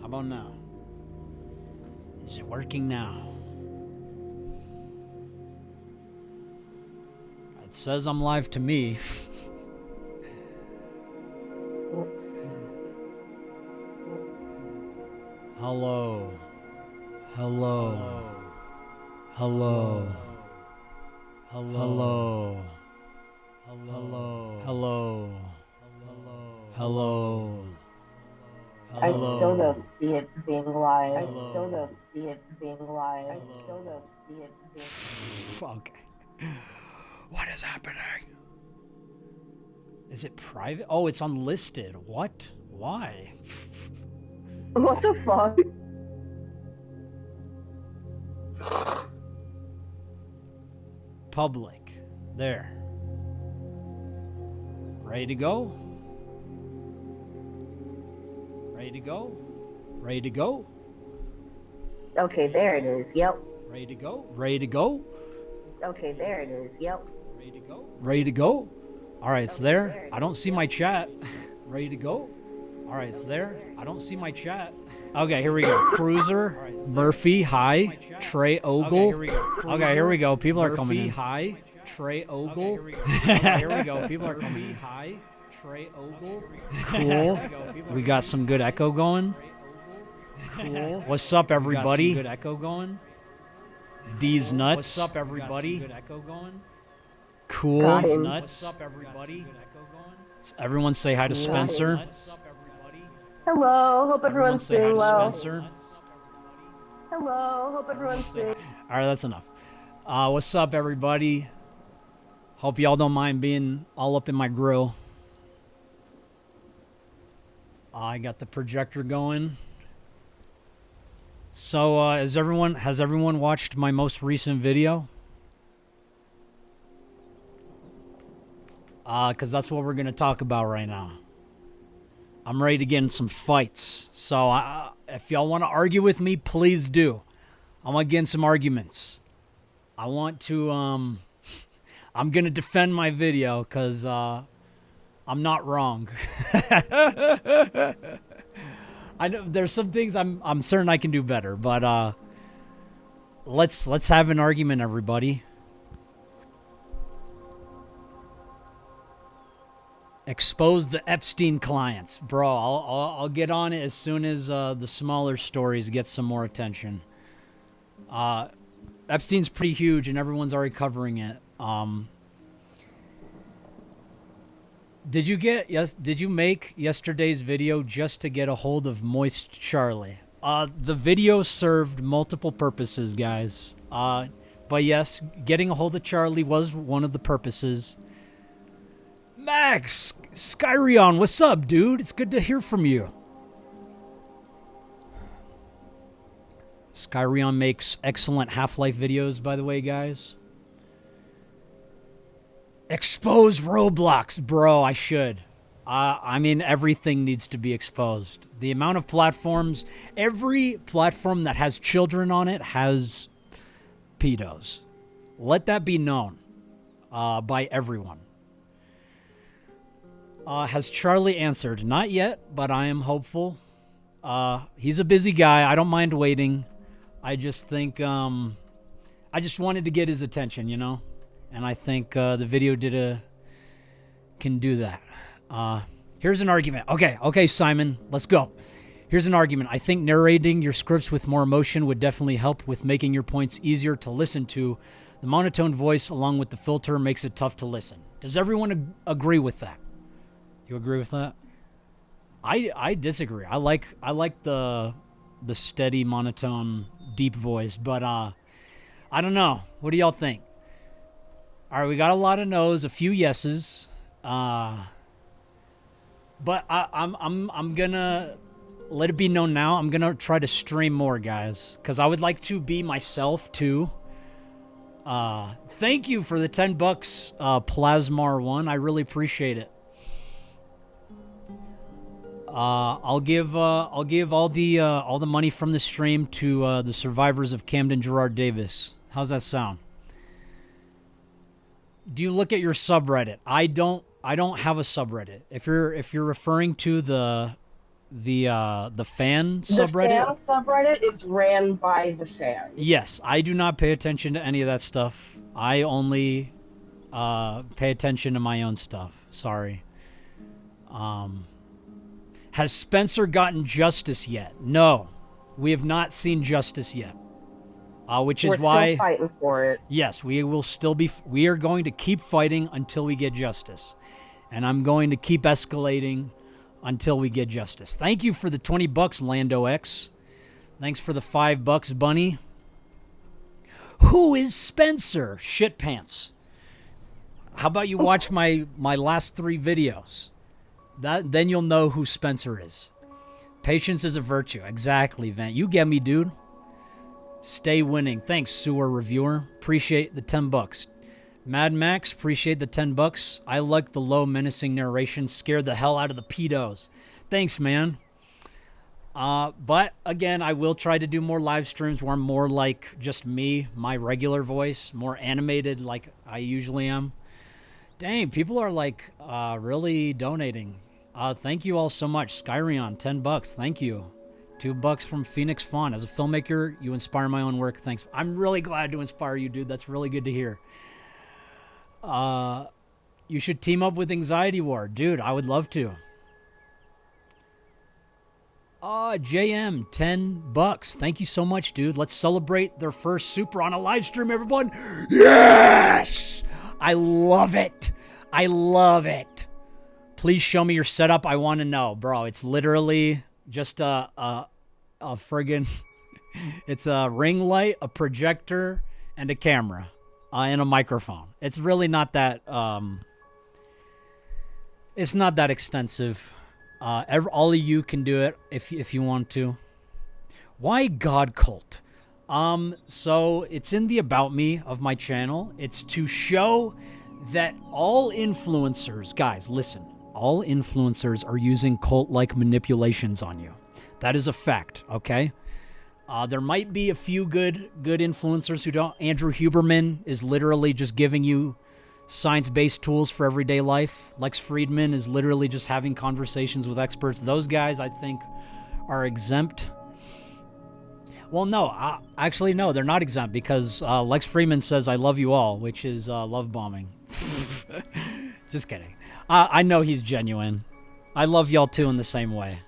about now? Is it working now? It says I'm live to me. Let's see. Hello. Hello. Hello. Hello. Hello. Hello. Hello. I still Hello. don't see it being live. I Hello. still don't see it being live. I still don't see it being. Fuck. What is happening? Is it private? Oh, it's unlisted. What? Why? What the fuck? Public. There. Ready to go? Ready to go? Ready to go? Okay, there it is. Yep. Ready to go? Ready to go? Okay, there it is. Yep. Ready to go? Ready to go? All right, it's there. I don't see my chat. Ready to go? All right, it's there. I don't see my chat. Okay, here we go. Cruiser, Murphy, hi. Trey Ogle. Okay, here we go. People are coming in. Hi. Trey Ogle. Okay, here we go. People are coming in. Hi. Trey Ogle. Cool. We got some good echo going. Cool. What's up, everybody? Good echo going. D's nuts. What's up, everybody? Good echo going. Cool. Got him. Nuts. What's up, everybody? Everyone say hi to Spencer. Hello. Hope everyone's say hi doing to well. Spencer. Hello. Hope everyone's doing. All right, that's enough. What's up, everybody? Hope y'all don't mind being all up in my grill. I got the projector going. So, has everyone watched my most recent video? Because that's what we're going to talk about right now. I'm ready to get in some fights. So, if y'all want to argue with me, please do. I want to get in some arguments. I want to, I'm going to defend my video because I'm not wrong. I know there's some things I'm certain I can do better, but let's have an argument, everybody. Expose the Epstein clients, bro. I'll get on it as soon as the smaller stories get some more attention. Epstein's pretty huge, and everyone's already covering it. Did you make yesterday's video just to get a hold of Moist Charlie? The video served multiple purposes, guys. But yes, getting a hold of Charlie was one of the purposes. Max, Skyrion, what's up, dude? It's good to hear from you. Skyrion makes excellent Half-Life videos, by the way, guys. Expose Roblox, bro. I should. I mean, everything needs to be exposed. The amount of platforms, every platform that has children on it has pedos. Let that be known by everyone. Has Charlie answered? Not yet, but I am hopeful. He's a busy guy. I don't mind waiting. I just think, I just wanted to get his attention, you know? And I think the video can do that. Here's an argument. Okay, Simon, let's go. Here's an argument. I think narrating your scripts with more emotion would definitely help with making your points easier to listen to. The monotone voice along with the filter makes it tough to listen. Does everyone agree with that? You agree with that? I disagree. I like the steady monotone deep voice, but I don't know. What do y'all think? All right, we got a lot of no's, a few yeses. But I'm gonna let it be known now. I'm gonna try to stream more, guys, because I would like to be myself too. Thank you for the $10, Plasmar1. I really appreciate it. I'll give all the money from the stream to the survivors of Camden Gerard Davis. How's that sound? Do you look at your subreddit? I don't have a subreddit. If you're referring to the the fan The subreddit. fan subreddit is ran by the fans. Yes, I do not pay attention to any of that stuff. I only pay attention to my own stuff. Sorry. Has Spencer gotten justice yet? No, we have not seen justice yet. Which is We're why still fighting for it. yes, we will still be. We are going to keep fighting until we get justice, and I'm going to keep escalating until we get justice. Thank you for the $20, Lando X. Thanks for the $5, Bunny. Who is Spencer? Shit pants. How about you watch my last 3 videos? Then you'll know who Spencer is. Patience is a virtue. Exactly, Vent. You get me, dude. Stay winning. Thanks, Sewer Reviewer. Appreciate the $10. Mad Max, appreciate the $10. I like the low, menacing narration. Scared the hell out of the pedos. Thanks, man. But again, I will try to do more live streams where I'm more like just me, my regular voice, more animated like I usually am. Dang, people are like really donating. Thank you all so much. Skyrion, $10. Thank you. $2 from Phoenix Fawn. As a filmmaker, you inspire my own work. Thanks. I'm really glad to inspire you, dude. That's really good to hear. You should team up with Anxiety War. Dude, I would love to. JM, $10. Thank you so much, dude. Let's celebrate their first super on a live stream, everyone. Yes! I love it. I love it. Please show me your setup. I want to know, bro. It's literally just a friggin' it's a ring light, a projector, and a camera, and a microphone. It's really not that it's not that extensive. All of you can do it if you want to. Why God Cult? So it's in the about me of my channel. It's to show that all influencers, guys, listen, all influencers are using cult-like manipulations on you. That is a fact, okay? There might be a few good influencers who don't. Andrew Huberman is literally just giving you science-based tools for everyday life. Lex Friedman is literally just having conversations with experts. Those guys, I think, are exempt. Well, no, actually, no, they're not exempt because Lex Friedman says, I love you all, which is love bombing. Just kidding. I know he's genuine. I love y'all too in the same way.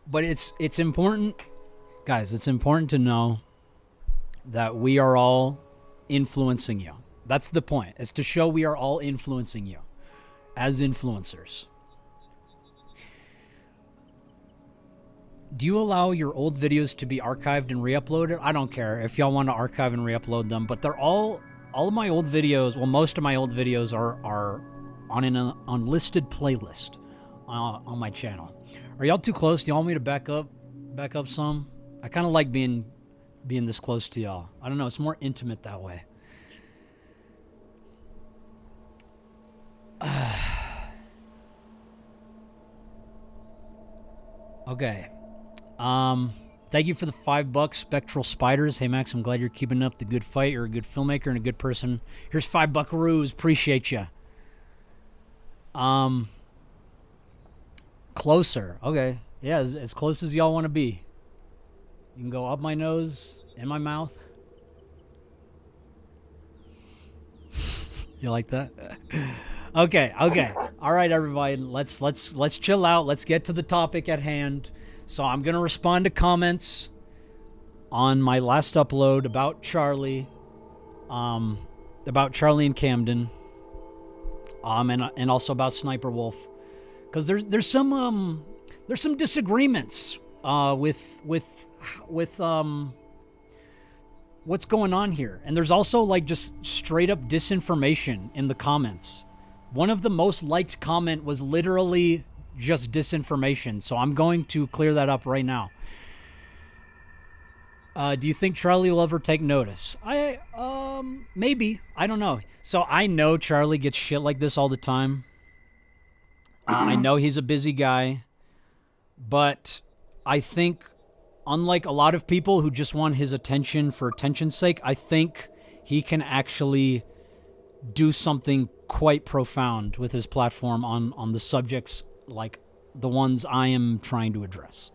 But it's important, guys, it's important to know that we are all influencing you. That's the point. It's to show we are all influencing you as influencers. Do you allow your old videos to be archived and re-uploaded? I don't care if y'all want to archive and re-upload them, but they're all of my old videos, well, most of my old videos are on an unlisted playlist on my channel. Are y'all too close? Do y'all want me to back up some? I kind of like being this close to y'all. I don't know, it's more intimate that way. Okay. Thank you for the $5, Spectral Spiders. Hey Max, I'm glad you're keeping up the good fight. You're a good filmmaker and a good person. Here's $5 buckaroos. Appreciate you. Closer. Okay. Yeah, as close as y'all want to be. You can go up my nose, in my mouth. You like that? Okay. All right, everybody. Let's chill out. Let's get to the topic at hand. So I'm going to respond to comments on my last upload about Charlie and Camden, and also about Sniper Wolf, because there's some disagreements with what's going on here, and there's also like just straight up disinformation in the comments. One of the most liked comment was literally just disinformation, so I'm going to clear that up right now. Do you think Charlie will ever take notice? Maybe. I don't know. So I know Charlie gets shit like this all the time. I know he's a busy guy, but I think, unlike a lot of people who just want his attention for attention's sake, I think he can actually do something quite profound with his platform on the subjects like the ones I am trying to address.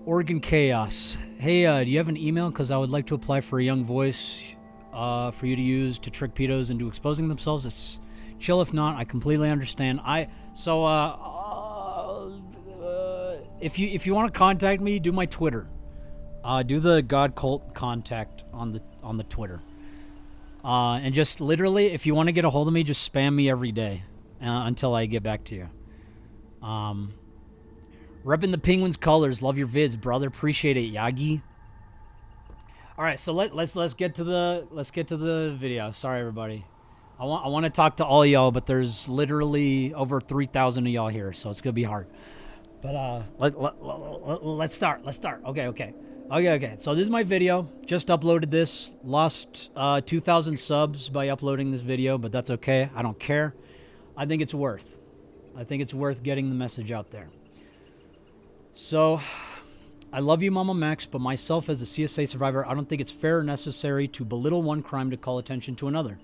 Oregon Chaos. Hey, do you have an email? Because I would like to apply for a young voice for you to use to trick pedos into exposing themselves. It's chill if not. I completely understand. If you want to contact me, do my Twitter. Do the God Cult contact on the Twitter. And just literally, if you want to get a hold of me, just spam me every day until I get back to you. Repping the Penguins colors. Love your vids, brother. Appreciate it, Yagi. All right, so let's get to the video. Sorry, everybody. I want to talk to all y'all, but there's literally over 3,000 of y'all here, so it's gonna be hard. But let's start. Okay. So this is my video. Just uploaded this. Lost 2,000 subs by uploading this video, but that's okay. I don't care. I think it's worth getting the message out there. So, I love you, Mama Max, but myself as a CSA survivor, I don't think it's fair or necessary to belittle one crime to call attention to another.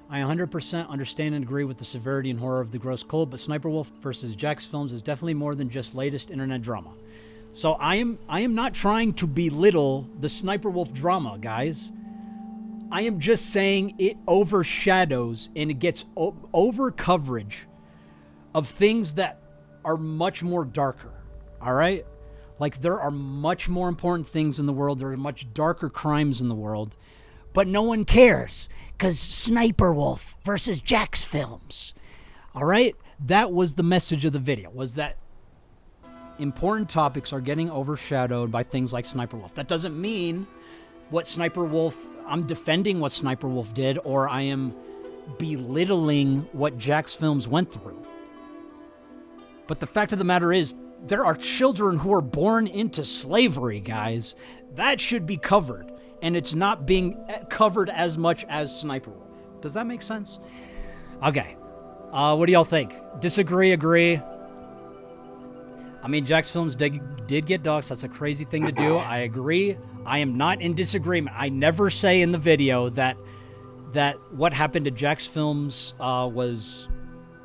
I 100% understand and agree with the severity and horror of the gross cult, but Sniper Wolf versus Jax Films is definitely more than just latest internet drama. So I am not trying to belittle the Sniper Wolf drama, guys. I am just saying it overshadows and it gets over coverage of things that are much more darker. All right? Like, there are much more important things in the world. There are much darker crimes in the world. But no one cares. Because Sniper Wolf versus Jax Films. All right? That was the message of the video. Was that important topics are getting overshadowed by things like Sniper Wolf. That doesn't mean I'm defending what Sniper Wolf did, or I am belittling what Jax Films went through. But the fact of the matter is, there are children who are born into slavery, guys. That should be covered. And it's not being covered as much as Sniper Wolf. Does that make sense? Okay. What do y'all think? Disagree, agree? I mean, Jax Films did get doxxed. That's a crazy thing to do. I agree. I am not in disagreement. I never say in the video that what happened to Jax Films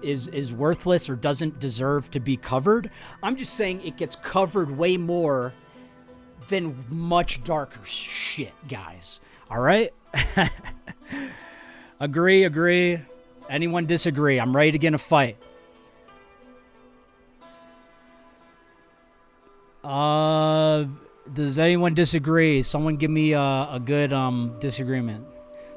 is worthless or doesn't deserve to be covered. I'm just saying it gets covered way more than much darker shit, guys. All right? Agree. Anyone disagree? I'm ready to get in a fight. Does anyone disagree? Someone give me a good disagreement.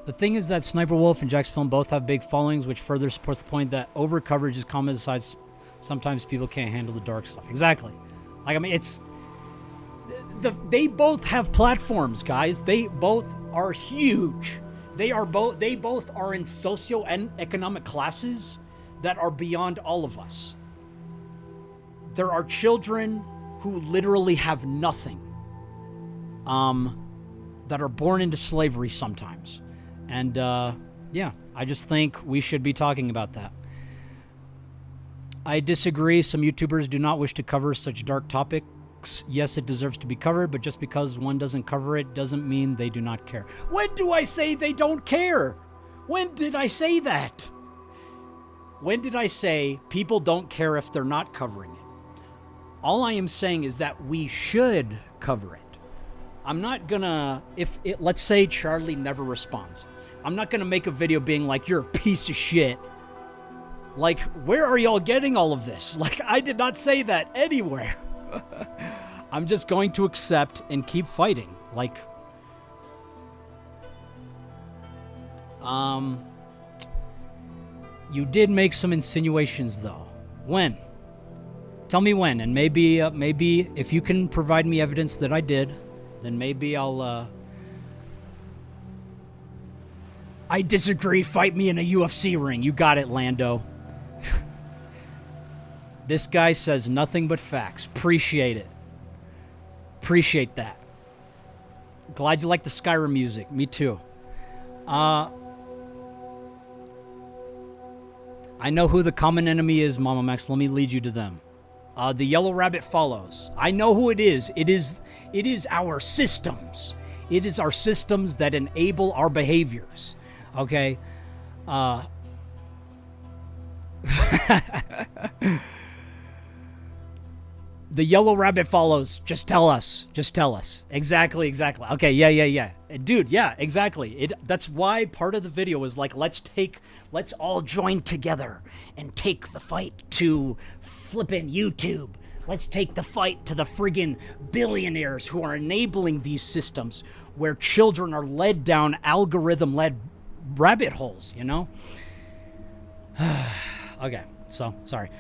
The thing is that Sniper Wolf and Jax Film both have big followings, which further supports the point that over coverage is common. Besides, sometimes people can't handle the dark stuff. Exactly. Like, I mean, they both have platforms, guys. They both are huge. They both are in socio-economic classes that are beyond all of us. There are children who literally have nothing, that are born into slavery sometimes. And, yeah, I just think we should be talking about that. I disagree. Some YouTubers do not wish to cover such dark topics. Yes, it deserves to be covered, but just because one doesn't cover it doesn't mean they do not care. When do I say they don't care? When did I say that? When did I say people don't care if they're not covering it? All I am saying is that we should cover it. I'm not gonna, let's say Charlie never responds. I'm not gonna make a video being like, you're a piece of shit. Like, where are y'all getting all of this? Like, I did not say that anywhere. I'm just going to accept and keep fighting. Like, you did make some insinuations though. When? Tell me when, and maybe if you can provide me evidence that I did, then maybe I'll, I disagree, fight me in a UFC ring. You got it, Lando. This guy says nothing but facts. Appreciate it. Appreciate that. Glad you like the Skyrim music. Me too. I know who the common enemy is, Mama Max. Let me lead you to them. The Yellow Rabbit follows. I know who it is. It is our systems. It is our systems that enable our behaviors. Okay? The yellow rabbit follows. Just tell us. Just tell us. Exactly. Okay, yeah. Dude, yeah, exactly. That's why part of the video was like, let's all join together and take the fight to flippin' YouTube. Let's take the fight to the friggin' billionaires who are enabling these systems where children are led down algorithm-led rabbit holes, you know? Okay, so, sorry.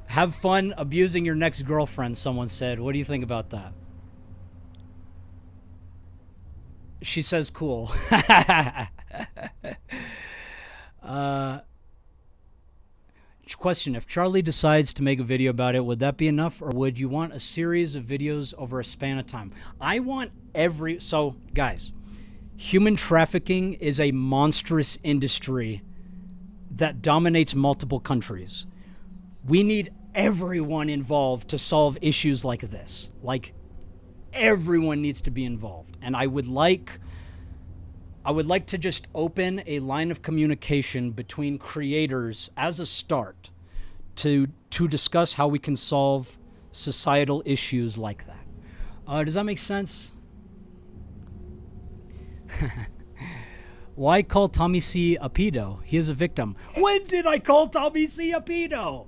Have fun abusing your next girlfriend, someone said. What do you think about that? She says cool. Question, if Charlie decides to make a video about it, would that be enough, or would you want a series of videos over a span of time? I want so, guys, human trafficking is a monstrous industry that dominates multiple countries. We need everyone involved to solve issues like this. Like, everyone needs to be involved. And I would like to just open a line of communication between creators as a start to discuss how we can solve societal issues like that. Does that make sense? Why call Tommy C a pedo? He is a victim. When did I call Tommy C a pedo?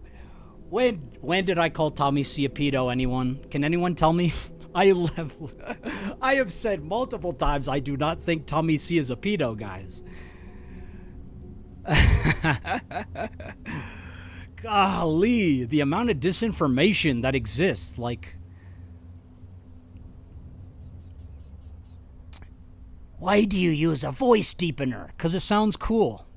When did I call Tommy C a pedo, anyone? Can anyone tell me? I have said multiple times I do not think Tommy C is a pedo, guys. Golly, the amount of disinformation that exists, like... Why do you use a voice deepener? Because it sounds cool.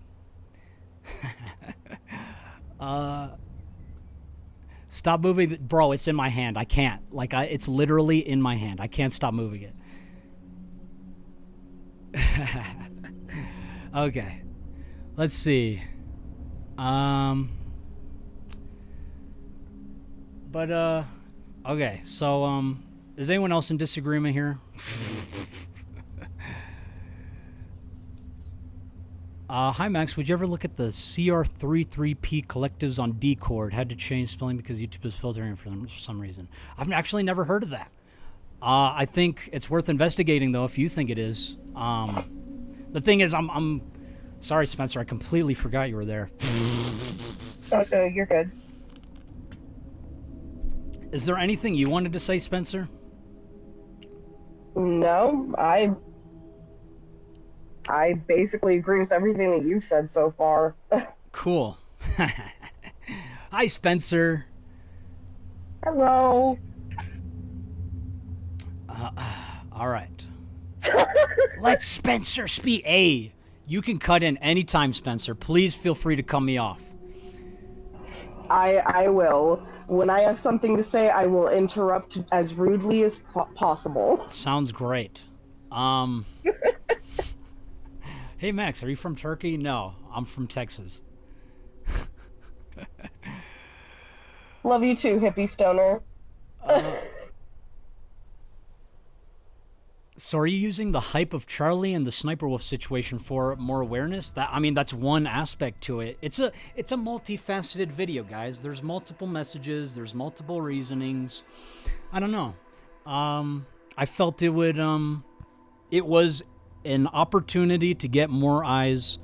Stop moving. Bro, it's in my hand. I can't. Like, it's literally in my hand. I can't stop moving it. Okay. Let's see. Okay. So, is anyone else in disagreement here? Hi Max, would you ever look at the CR33P collectives on Discord? Had to change spelling because YouTube is filtering for them for some reason. I've actually never heard of that. I think it's worth investigating though if you think it is. The thing is, I'm sorry, Spencer, I completely forgot you were there. Oh, no, you're good. Is there anything you wanted to say, Spencer? No, I basically agree with everything that you've said so far. Cool. Hi, Spencer. Hello. All right. Let Spencer speak. Hey, you can cut in anytime, Spencer. Please feel free to cut me off. I will. When I have something to say, I will interrupt as rudely as possible. Sounds great. Hey, Max, are you from Turkey? No, I'm from Texas. Love you too, hippie stoner. So are you using the hype of Charlie and the Sniper Wolf situation for more awareness? That's one aspect to it. It's a multifaceted video, guys. There's multiple messages. There's multiple reasonings. I don't know. I felt it was an opportunity to get more eyes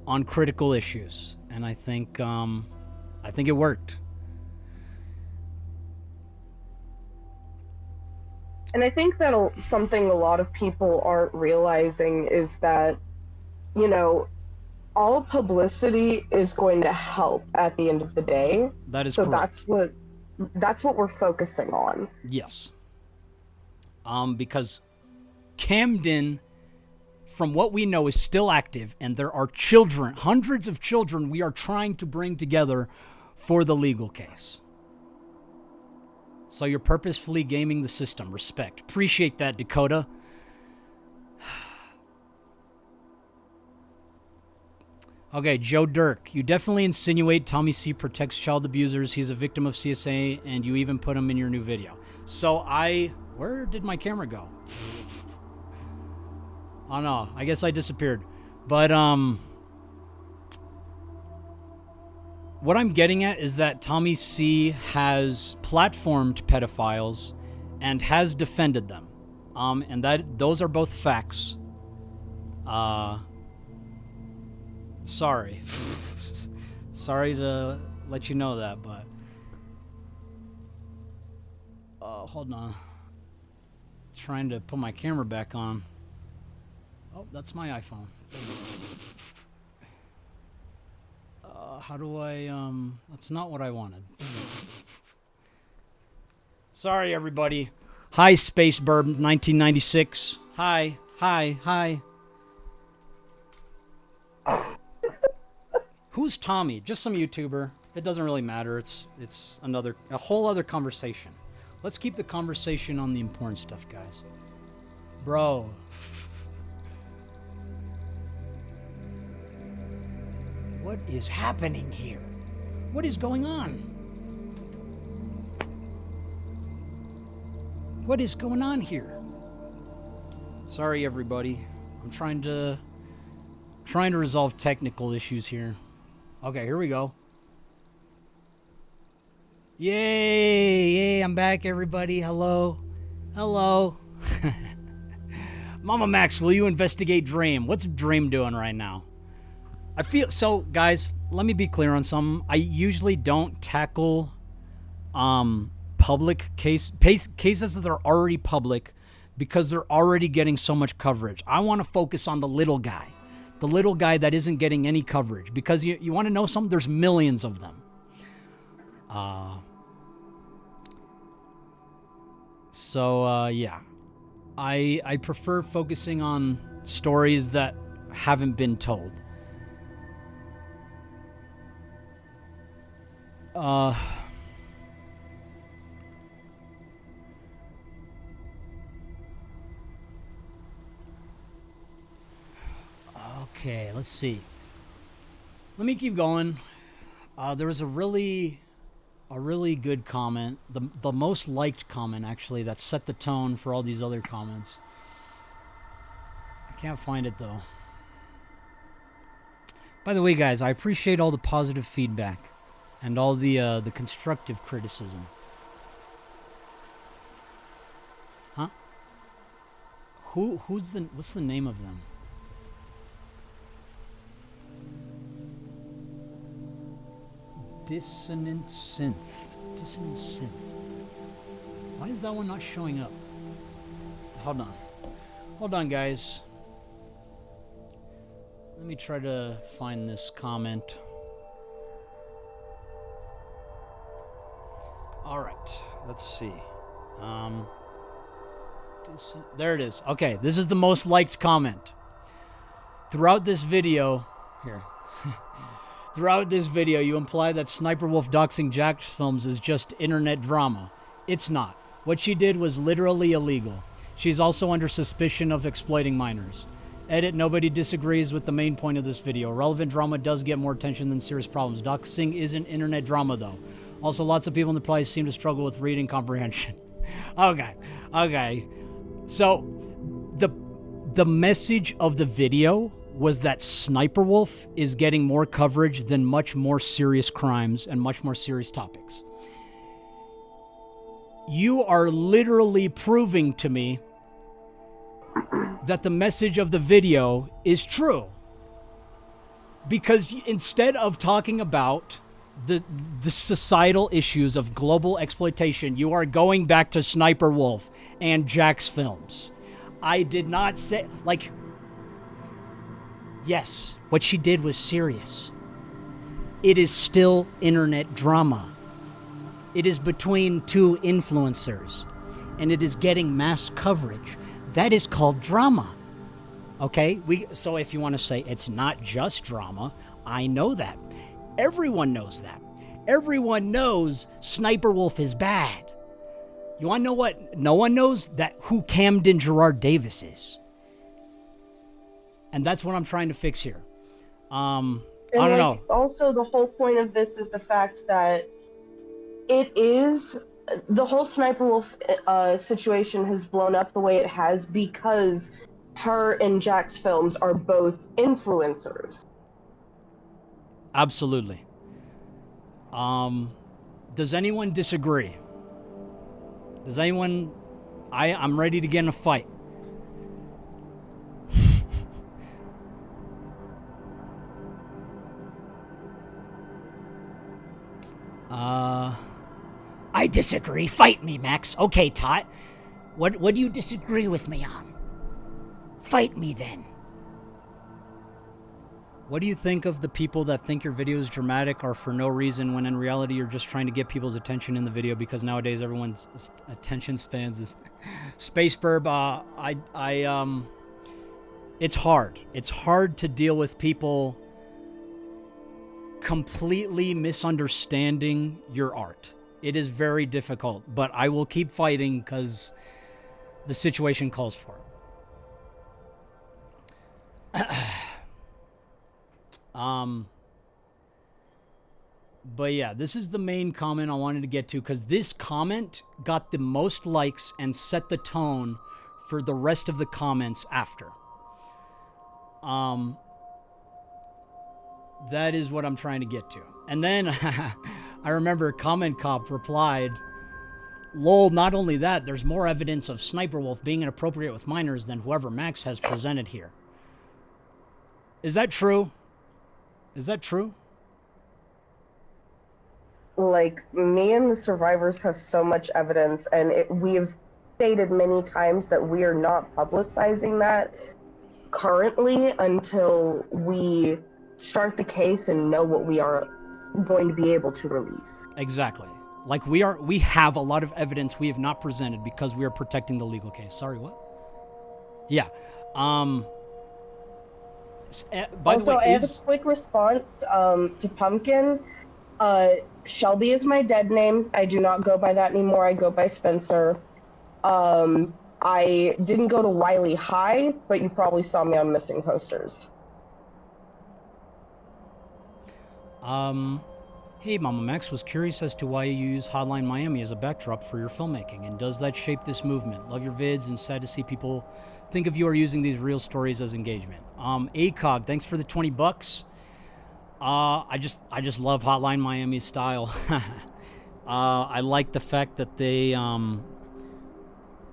on critical issues, and I think it worked. And I think that something a lot of people aren't realizing is that, you know, all publicity is going to help at the end of the day. That is so correct. That's what we're focusing on. Yes. Because Camden, from what we know, is still active, and there are children, hundreds of children we are trying to bring together for the legal case. So you're purposefully gaming the system. Respect. Appreciate that, Dakota. Okay, Joe Dirk. You definitely insinuate Tommy C protects child abusers. He's a victim of CSA, and you even put him in your new video. So I Where did my camera go? Oh no, I guess I disappeared. But what I'm getting at is that Tommy C has platformed pedophiles and has defended them. And those are both facts. Sorry. Sorry to let you know that, but hold on. Trying to put my camera back on. Oh, that's my iPhone. How do I, that's not what I wanted. Sorry, everybody. Hi, Space Burb 1996. Hi. Who's Tommy? Just some YouTuber. It doesn't really matter. It's a whole other conversation. Let's keep the conversation on the important stuff, guys. Bro. What is happening here? What is going on? What is going on here? Sorry, everybody. I'm trying to resolve technical issues here. Okay, here we go. Yay, I'm back, everybody. Hello. Mama Max, will you investigate Dream? What's Dream doing right now? I feel so, guys, let me be clear on something. I usually don't tackle public cases that are already public because they're already getting so much coverage. I want to focus on the little guy that isn't getting any coverage, because you want to know something? There's millions of them. Yeah. I prefer focusing on stories that haven't been told. Okay, let's see. Let me keep going. There was a really good comment, the most liked comment actually, that set the tone for all these other comments. I can't find it though. By the way, guys, I appreciate all the positive feedback and all the constructive criticism. Huh? What's the name of them? Dissonant Synth. Why is that one not showing up? Hold on, guys. Let me try to find this comment. All right, let's see. There it is. Okay, this is the most liked comment. Throughout this video, you imply that Sniper Wolf doxing Jax Films is just internet drama. It's not. What she did was literally illegal. She's also under suspicion of exploiting minors. Edit, nobody disagrees with the main point of this video. Relevant drama does get more attention than serious problems. Doxing isn't internet drama, though. Also, lots of people in the place seem to struggle with reading comprehension. Okay. So, the message of the video was that Sniper Wolf is getting more coverage than much more serious crimes and much more serious topics. You are literally proving to me that the message of the video is true. Because instead of talking about the societal issues of global exploitation, you are going back to Sniper Wolf and Jax Films. I did not say, yes, what she did was serious. It is still internet drama. It is between two influencers, and it is getting mass coverage. That is called drama. Okay? So if you want to say it's not just drama, I know that. Everyone knows that. Everyone knows Sniper Wolf is bad. You want to know what no one knows? That who Camden Gerard Davis is. And that's what I'm trying to fix here. I don't know. Also, the whole point of this is the fact that it is the whole Sniper Wolf situation has blown up the way it has because her and Jack's films are both influencers. Absolutely. Does anyone disagree? Does anyone... I'm ready to get in a fight. I disagree. Fight me, Max. Okay, Tot. What do you disagree with me on? Fight me then. What do you think of the people that think your videos dramatic or for no reason when in reality you're just trying to get people's attention in the video because nowadays everyone's attention spans is Space Burb. It's hard. It's hard to deal with people completely misunderstanding your art. It is very difficult, but I will keep fighting because the situation calls for it. But yeah, this is the main comment I wanted to get to because this comment got the most likes and set the tone for the rest of the comments after. That is what I'm trying to get to. And then I remember Comment Cop replied, "Lol, not only that, there's more evidence of Sniper Wolf being inappropriate with minors than whoever Max has presented here." Is that true? Is that true? Like, me and the survivors have so much evidence, and we've stated many times that we are not publicizing that currently until we start the case and know what we are going to be able to release. Exactly. Like we have a lot of evidence we have not presented because we are protecting the legal case. Sorry, what? Yeah. By also, the way, I have a quick response to Pumpkin. Shelby is my dead name. I do not go by that anymore. I go by Spencer. I didn't go to Wiley High, but you probably saw me on missing posters. Hey, Mama Max, was curious as to why you use Hotline Miami as a backdrop for your filmmaking, and does that shape this movement? Love your vids, and sad to see people think of you are using these real stories as engagement. ACOG, thanks for the $20. I just love Hotline Miami's style. I like the fact that they, in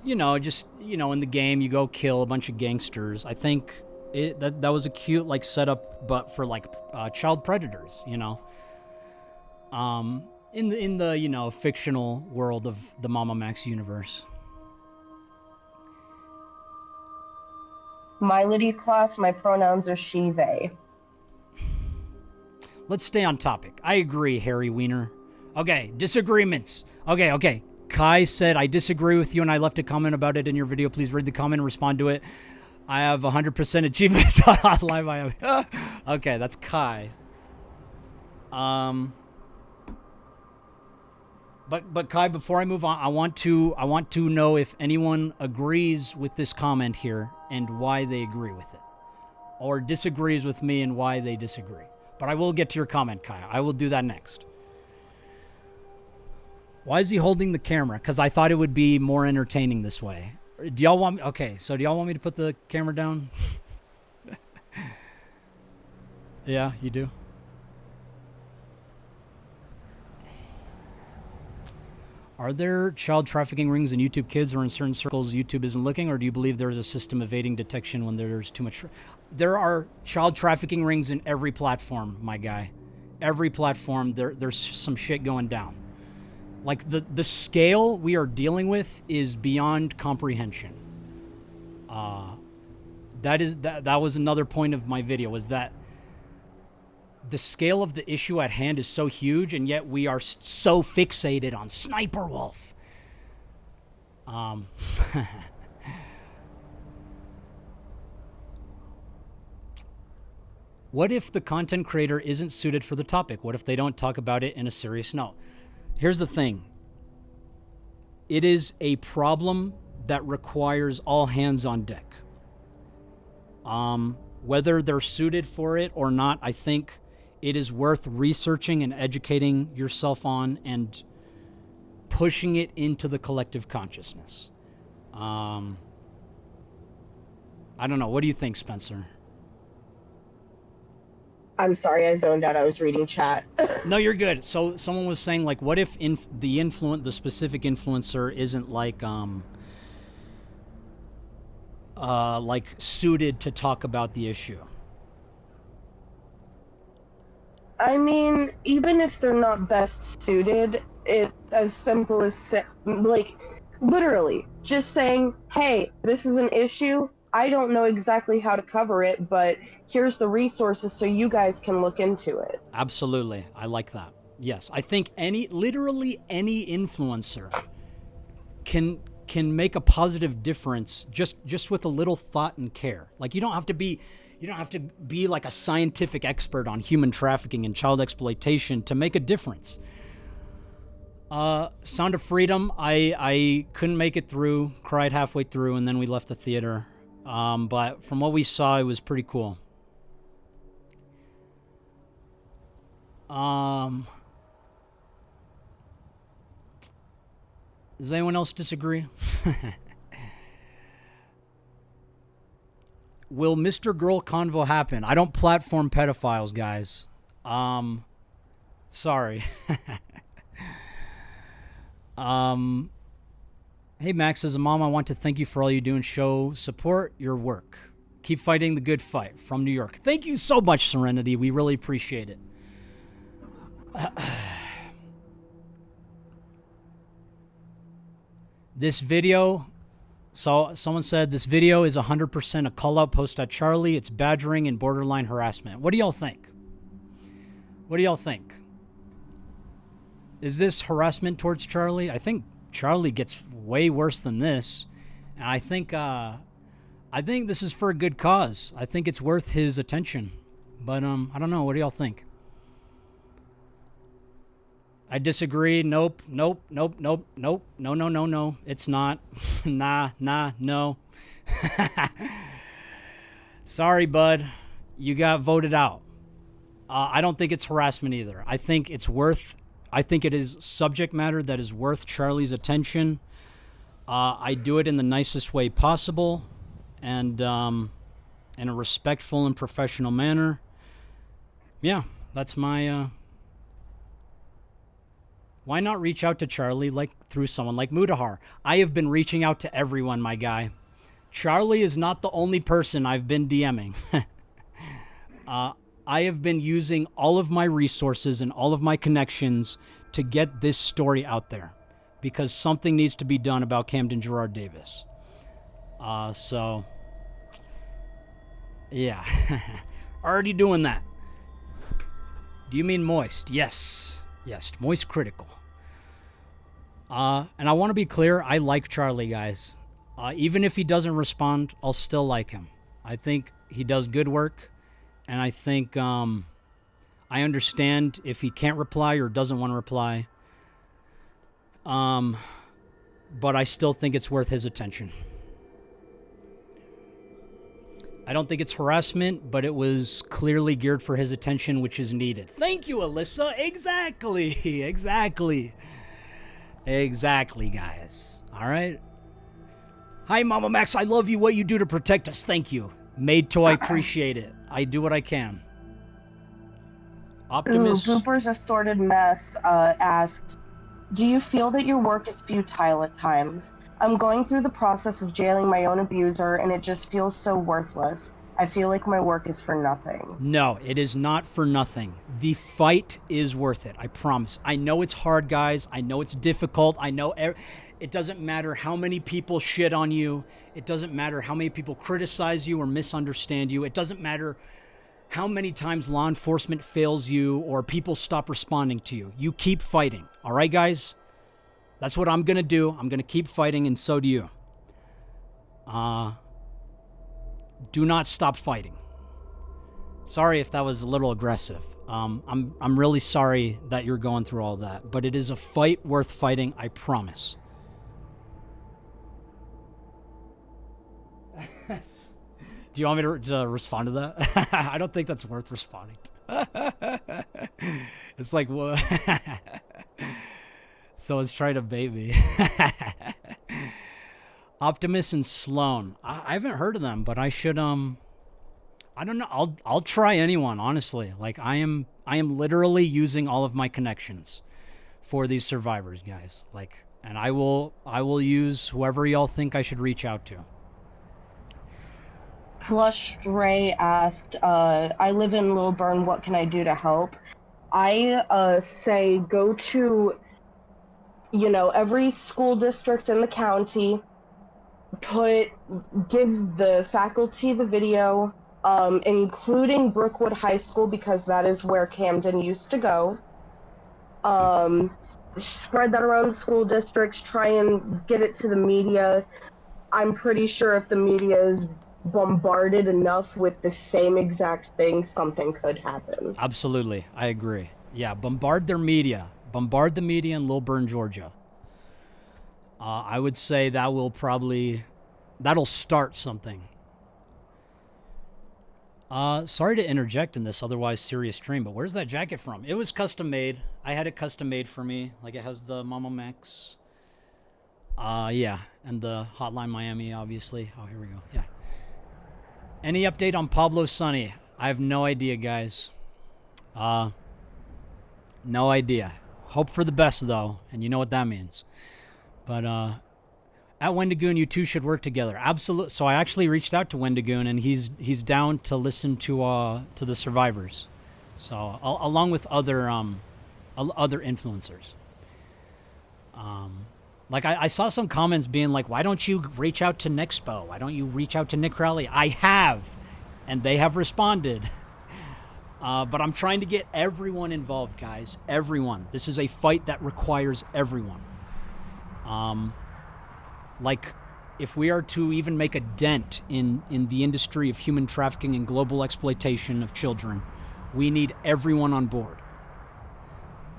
the game you go kill a bunch of gangsters. I think that was a cute setup, but for child predators, in the fictional world of the Mama Max universe. My Liddy class, my pronouns are she, they. Let's stay on topic. I agree, Harry Wiener. Okay, disagreements. Okay. Kai said, I disagree with you and I left a comment about it in your video. Please read the comment and respond to it. I have 100% achievements on Hotline Miami. Okay, that's Kai. But Kai, before I move on, I want to know if anyone agrees with this comment here and why they agree with it, or disagrees with me and why they disagree. But I will get to your comment, Kai. I will do that next. Why is he holding the camera? Because I thought it would be more entertaining this way. Do y'all want me? Okay, so do y'all want me to put the camera down? Yeah, you do. Are there child trafficking rings in YouTube Kids, or in certain circles YouTube isn't looking, or do you believe there is a system evading detection when there's too much? There are child trafficking rings in every platform, my guy. Every platform, there's some shit going down. Like the scale we are dealing with is beyond comprehension. That was another point of my video, was that the scale of the issue at hand is so huge, and yet we are so fixated on Sniper Wolf. What if the content creator isn't suited for the topic? What if they don't talk about it in a serious note? Here's the thing. It is a problem that requires all hands on deck. Whether they're suited for it or not, I think it is worth researching and educating yourself on and pushing it into the collective consciousness. I don't know. What do you think, Spencer? I'm sorry, I zoned out. I was reading chat. No, you're good. So someone was saying, like, what if the specific influencer isn't like suited to talk about the issue? I mean, even if they're not best suited, it's as simple as like literally just saying, "Hey, this is an issue. I don't know exactly how to cover it, but here's the resources so you guys can look into it." Absolutely. I like that. Yes. I think literally any influencer can make a positive difference just with a little thought and care. Like, you don't have to be like a scientific expert on human trafficking and child exploitation to make a difference. Sound of Freedom, I couldn't make it through, cried halfway through, and then we left the theater. But from what we saw, it was pretty cool. Does anyone else disagree? Will Mr. Girl Convo happen? I don't platform pedophiles, guys. Sorry. Hey, Max, as a mom, I want to thank you for all you do and show support your work. Keep fighting the good fight. From New York. Thank you so much, Serenity. We really appreciate it. This video, so someone said this video is 100% a call-out post at Charlie. It's badgering and borderline harassment. What do y'all think? What do y'all think? Is this harassment towards Charlie? I think Charlie gets way worse than this. And I think this is for a good cause. I think it's worth his attention. But I don't know. What do y'all think? I disagree. Nope. No. It's not. No. Sorry, bud. You got voted out. I don't think it's harassment either. I think it is subject matter that is worth Charlie's attention. I do it in the nicest way possible and in a respectful and professional manner. Yeah, that's my... Why not reach out to Charlie through someone like Mudahar? I have been reaching out to everyone, my guy. Charlie is not the only person I've been DMing. I have been using all of my resources and all of my connections to get this story out there because something needs to be done about Camden Gerard Davis. So, yeah. Already doing that. Do you mean moist? Yes. Yes, moist critical. And I want to be clear, I like Charlie, guys. Even if he doesn't respond, I'll still like him. I think he does good work, and I think I understand if he can't reply or doesn't want to reply. But I still think it's worth his attention. I don't think it's harassment, but it was clearly geared for his attention, which is needed. Thank you, Alyssa. Exactly. Exactly, guys. All right. Hi, Mama Max. I love you. What you do to protect us. Thank you. Made to, I appreciate it. I do what I can. Optimus. Booper's Assorted Mess asked, do you feel that your work is futile at times? I'm going through the process of jailing my own abuser, and it just feels so worthless. I feel like my work is for nothing. No, it is not for nothing. The fight is worth it, I promise. I know it's hard, guys. I know it's difficult. I know it doesn't matter how many people shit on you. It doesn't matter how many people criticize you or misunderstand you. It doesn't matter how many times law enforcement fails you or people stop responding to you. You keep fighting, all right, guys? That's what I'm going to do. I'm going to keep fighting, and so do you. Do not stop fighting. Sorry if that was a little aggressive. I'm really sorry that you're going through all that, but it is a fight worth fighting, I promise. Do you want me to respond to that? I don't think that's worth responding to. It's like, what? So let's try to bait me. Optimus and Sloan. I haven't heard of them, but I should I don't know. I'll try anyone, honestly. Like I am literally using all of my connections for these survivors, guys. Like, and I will use whoever y'all think I should reach out to. Plush Ray asked, I live in Lilburn, what can I do to help? I say go to, every school district in the county, give the faculty the video, including Brookwood High School, because that is where Camden used to go. Spread that around the school districts, try and get it to the media. I'm pretty sure if the media is bombarded enough with the same exact thing, something could happen. Absolutely. I agree. Yeah, bombard their media. Bombard the media in Lilburn, Georgia. I would say that'll start something. Sorry to interject in this otherwise serious stream, but where's that jacket from? It was custom made. I had it custom made for me. Like it has the Mama Max. Yeah, and the Hotline Miami, obviously. Oh, here we go. Yeah. Any update on Pablo Sonny? I have no idea, guys. No idea. Hope for the best, though, and you know what that means. But at Wendigoon, you two should work together. Absolutely. So I actually reached out to Wendigoon, and he's down to listen to the survivors. So along with other influencers. Like I saw some comments being like, why don't you reach out to Nixpo? Why don't you reach out to Nick Crowley? I have, and they have responded. But I'm trying to get everyone involved, guys. Everyone. This is a fight that requires everyone. Like, if we are to even make a dent in the industry of human trafficking and global exploitation of children, we need everyone on board.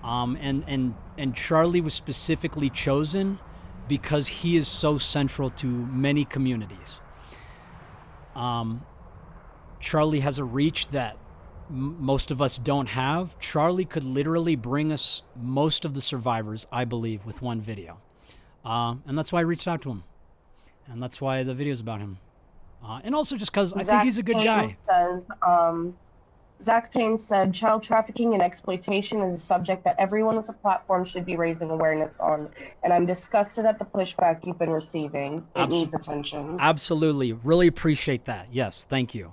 And Charlie was specifically chosen because he is so central to many communities. Charlie has a reach that most of us don't have. Charlie could literally bring us most of the survivors, I believe, with one video. And that's why I reached out to him. And that's why the video's about him. And also just because I think he's a good guy. Zach Payne said, child trafficking and exploitation is a subject that everyone with a platform should be raising awareness on. And I'm disgusted at the pushback you've been receiving. It needs attention. Absolutely. Really appreciate that. Yes, thank you.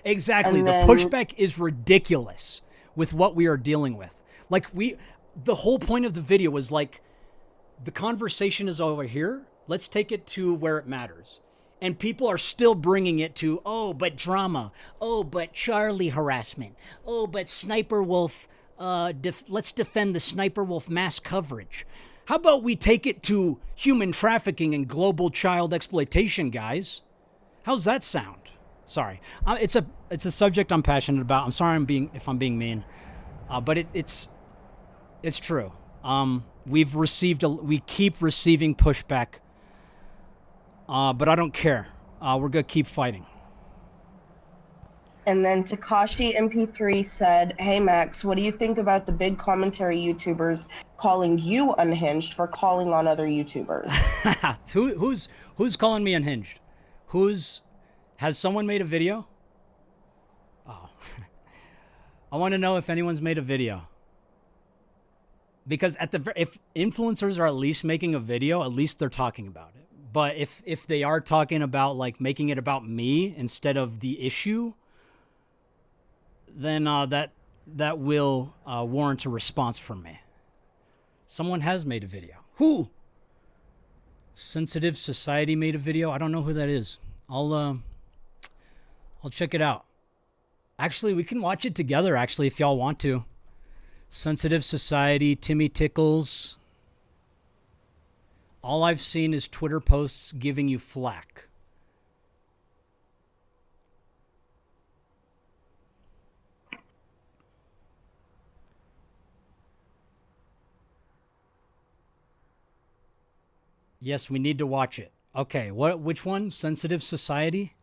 Exactly. The pushback is ridiculous with what we are dealing with. Like the whole point of the video was like, the conversation is over here. Let's take it to where it matters. And people are still bringing it to, oh, but drama. Oh, but Charlie harassment. Oh, but Sniper Wolf, let's defend the Sniper Wolf mass coverage. How about we take it to human trafficking and global child exploitation, guys? How's that sound? Sorry. It's a subject I'm passionate about. I'm sorry if I'm being mean. But it's true. We keep receiving pushback. But I don't care. We're going to keep fighting. And then Takashi MP3 said, hey, Max, what do you think about the big commentary YouTubers calling you unhinged for calling on other YouTubers? Who's calling me unhinged? Has someone made a video? Oh. I want to know if anyone's made a video. Because if influencers are at least making a video, at least they're talking about it. But if they are talking about like making it about me instead of the issue, then that will warrant a response from me. Someone has made a video. Who? Sensitive Society made a video. I don't know who that is. I'll check it out. Actually, we can watch it together. Actually, if y'all want to. Sensitive Society, Timmy Tickles. All I've seen is Twitter posts giving you flack. Yes, we need to watch it. Okay, which one? Sensitive Society?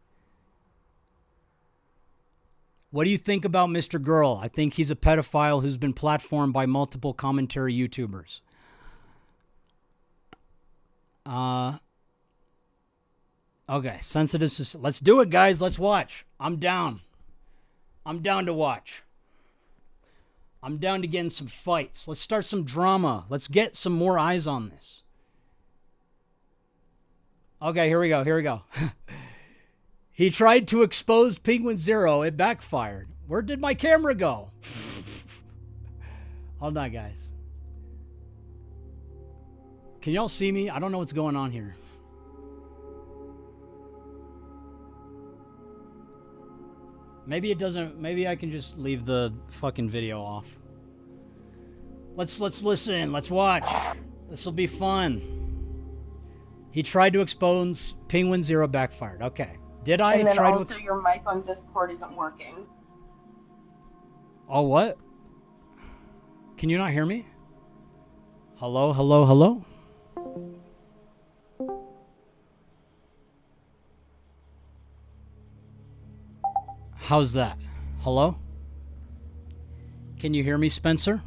What do you think about Mr. Girl? I think he's a pedophile who's been platformed by multiple commentary YouTubers. Okay, sensitive. Let's do it, guys. Let's watch. I'm down. I'm down to watch. I'm down to get in some fights. Let's start some drama. Let's get some more eyes on this. Okay, here we go. Here we go. He tried to expose Penguin Zero. It backfired. Where did my camera go? Hold on, guys. Can y'all see me? I don't know what's going on here. Maybe it doesn't. Maybe I can just leave the fucking video off. Let's listen. Let's watch. This will be fun. He tried to expose Penguin Zero, backfired. Okay. Did I And then try also to? your mic on Discord isn't working. Oh, what? Can you not hear me? Hello, hello, hello? How's that? Hello? Can you hear me, Spencer?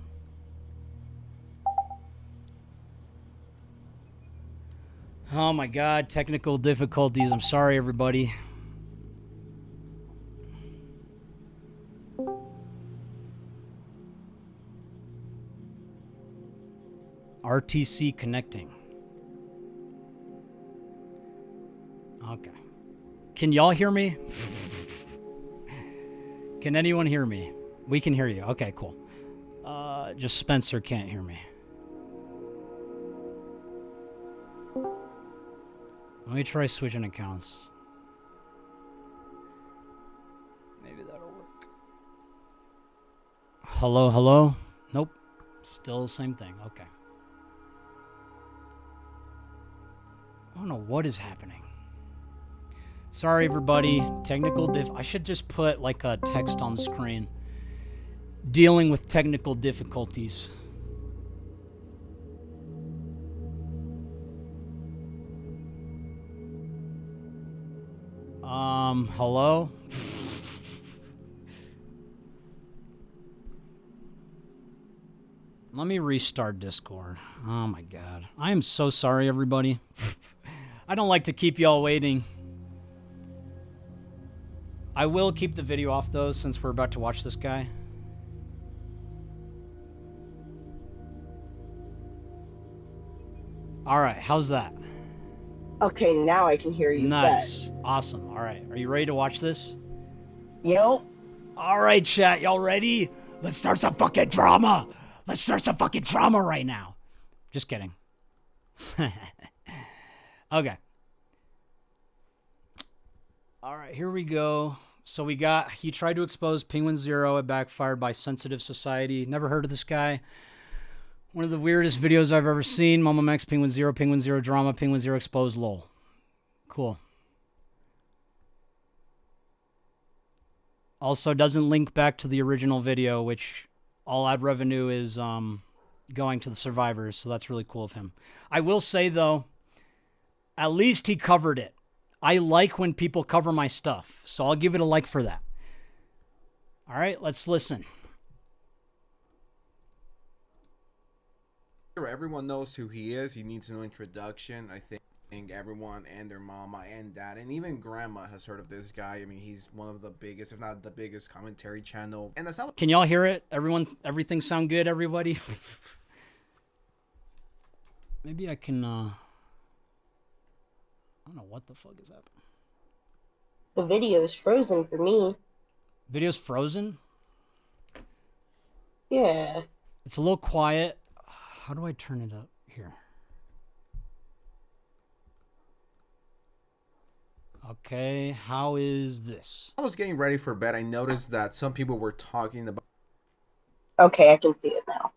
Oh my God, technical difficulties. I'm sorry, everybody. RTC connecting. Okay. Can y'all hear me? Can anyone hear me? We can hear you. Okay, cool. Just Spencer can't hear me. Let me try switching accounts. Maybe that'll work. Hello, hello? Nope. Still the same thing. Okay. I don't know what is happening. Sorry, everybody. Technical I should just put like a text on the screen. Dealing with technical difficulties. Hello? Let me restart Discord. Oh my God. I am so sorry, everybody. I don't like to keep y'all waiting. I will keep the video off though, since we're about to watch this guy. Alright, how's that? Okay, now I can hear you. Nice. Awesome. Alright, are you ready to watch this? Yep. Alright, chat, y'all ready? Let's start some fucking drama! Let's start some fucking drama right now! Just kidding. Okay. Alright, here we go. So he tried to expose Penguin Zero. It backfired by Sensitive Society. Never heard of this guy. One of the weirdest videos I've ever seen. Mama Max, Penguin Zero drama, Penguin Zero exposed, lol. Cool. Also doesn't link back to the original video, which all ad revenue is going to the survivors, so that's really cool of him. I will say, though, at least he covered it. I like when people cover my stuff, so I'll give it a like for that. All right, let's listen. Everyone knows who he is. He needs no introduction. I think everyone and their mama and dad and even grandma has heard of this guy. I mean, he's one of the biggest, if not the biggest, commentary channel. And that's how. Can y'all hear it? Everything sound good, everybody? Maybe I can. I don't know what the fuck is happening. The video is frozen for me. Video's frozen? Yeah. It's a little quiet. How do I turn it up here? Okay, how is this? I was getting ready for bed. I noticed that some people were talking about. Okay, I can see it now.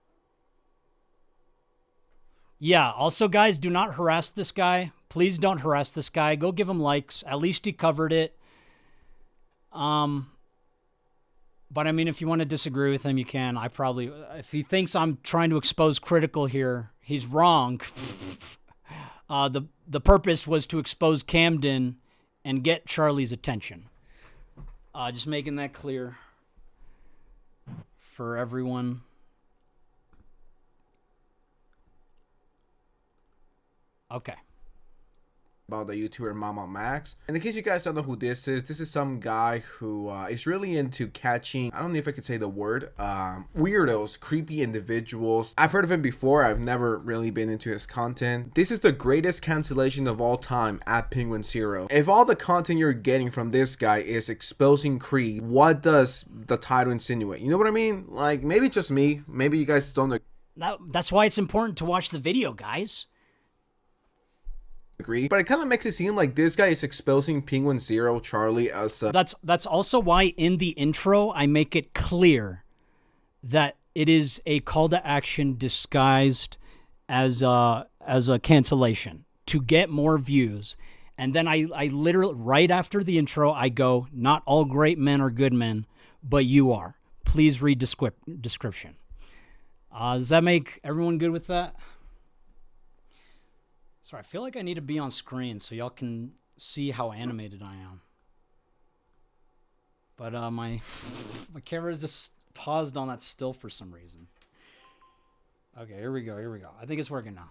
Yeah, also, guys, do not harass this guy. Please don't harass this guy. Go give him likes. At least he covered it. But I mean, if you want to disagree with him, you can. If he thinks I'm trying to expose critical here, he's wrong. The purpose was to expose Camden and get Charlie's attention. Just making that clear for everyone. Okay. about the YouTuber Mama Max. And in case you guys don't know who this is some guy who is really into catching, I don't know if I could say the word, weirdos, creepy individuals. I've heard of him before. I've never really been into his content. This is the greatest cancellation of all time at Penguin Zero. If all the content you're getting from this guy is exposing Creed, what does the title insinuate? You know what I mean? Like, maybe it's just me. Maybe you guys don't That's why it's important to watch the video, guys. agree, but it kind of makes it seem like this guy is exposing Penguin Zero Charlie as That's also why in the intro I make it clear that it is a call to action disguised as a cancellation to get more views. And then I literally, right after the intro, I go, not all great men are good men, but you are. Please read description. Does that make everyone good with that? Sorry, I feel like I need to be on screen so y'all can see how animated I am. But my camera is just paused on that still for some reason. Okay, here we go. I think it's working now.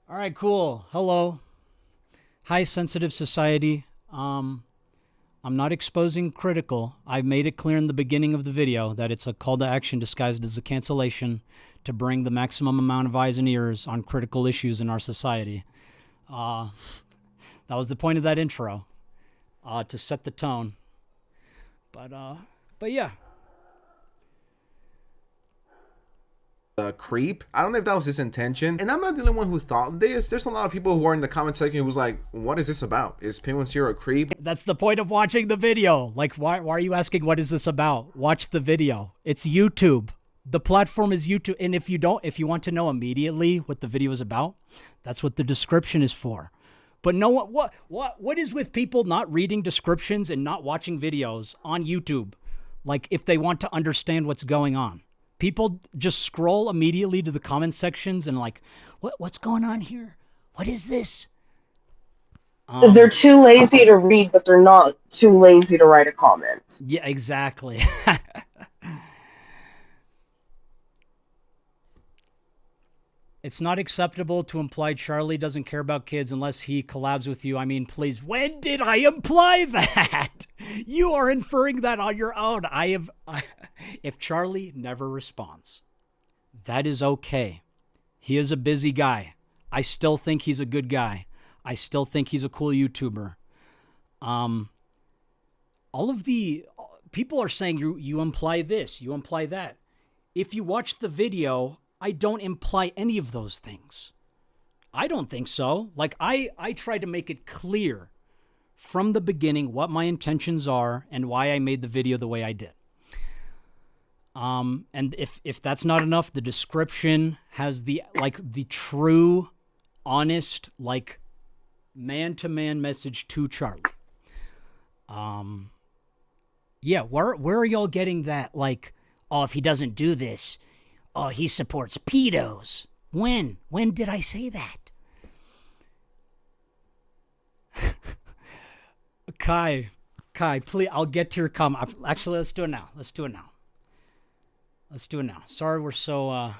All right, cool. Hello. Hi, sensitive society. I'm not exposing critical. I made it clear in the beginning of the video that it's a call to action disguised as a cancellation to bring the maximum amount of eyes and ears on critical issues in our society. That was the point of that intro, to set the tone. But yeah. Creep. I don't know if that was his intention, and I'm not the only one who thought this. There's a lot of people who are in the comment section who was like, what is this about? Is Penguin Zero a creep? That's the point of watching the video. Like, why are you asking what is this about? Watch the video. It's YouTube. The platform is YouTube. And if you want to know immediately what the video is about, that's what the description is for. But no, what is with people not reading descriptions and not watching videos on YouTube? Like, if they want to understand what's going on. People just scroll immediately to the comment sections and like, what's going on here? What is this? They're too lazy to read, but they're not too lazy to write a comment. Yeah, exactly. It's not acceptable to imply Charlie doesn't care about kids unless he collabs with you. I mean, please, when did I imply that? You are inferring that on your own. If Charlie never responds, that is okay. He is a busy guy. I still think he's a good guy. I still think he's a cool YouTuber. All of the people are saying you imply this, you imply that. If you watch the video, I don't imply any of those things. I don't think so. Like, I try to make it clear from the beginning what my intentions are and why I made the video the way I did. And if that's not enough, the description has the true, honest, like, man-to-man message to Charlie. Yeah, where are y'all getting that? Like, oh, if he doesn't do this, oh, he supports pedos. When did I say that? Kai, please, I'll get to your comment. Actually, let's do it now. Sorry we're so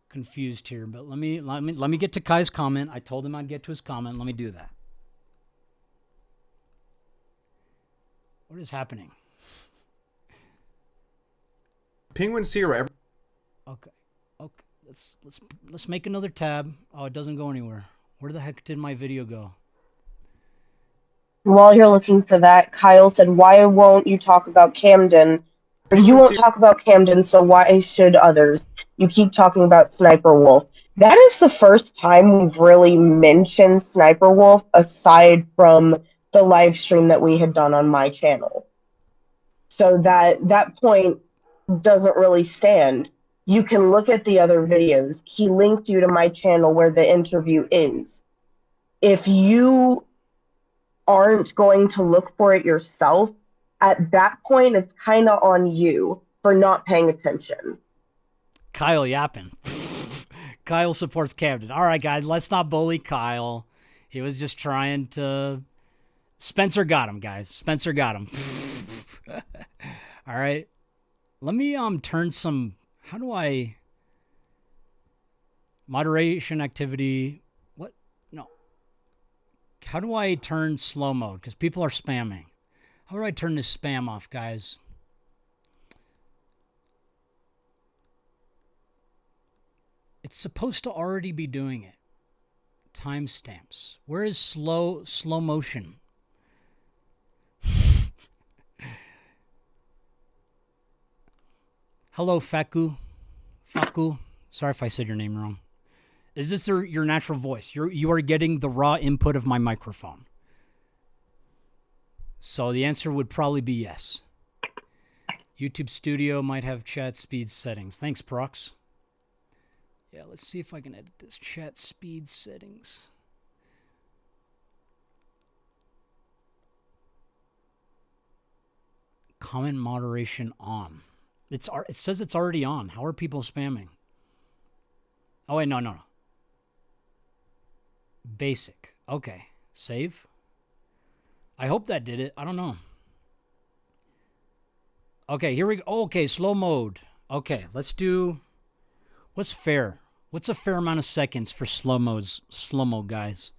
confused here, but let me get to Kai's comment. I told him I'd get to his comment. Let me do that. What is happening? Penguin Zero. Okay. Let's make another tab. Oh, it doesn't go anywhere. Where the heck did my video go? While you're looking for that, Kyle said, why won't you talk about Camden? You won't talk about Camden, so why should others? You keep talking about Sniper Wolf. That is the first time we've really mentioned Sniper Wolf aside from the live stream that we had done on my channel. So that point doesn't really stand. You can look at the other videos. He linked you to my channel where the interview is. If you aren't going to look for it yourself, at that point, it's kind of on you for not paying attention. Kyle yapping. Kyle supports Camden. All right, guys, let's not bully Kyle. He was just trying to... Spencer got him, guys. Spencer got him. All right. Let me turn some... How do I... Moderation activity, How do I turn slow mode? Because people are spamming. How do I turn this spam off, guys? It's supposed to already be doing it. Timestamps. Where is slow motion? Hello, Faku. Sorry if I said your name wrong. Is this your natural voice? You are getting the raw input of my microphone. So the answer would probably be yes. YouTube Studio might have chat speed settings. Thanks, Prox. Yeah, let's see if I can edit this chat speed settings. Comment moderation on. It says it's already on. How are people spamming? Oh, wait, no. Basic. Okay. Save. I hope that did it. I don't know. Okay, here we go. Oh, okay, slow mode. Okay, let's do... What's fair? What's a fair amount of seconds for slow mo, guys?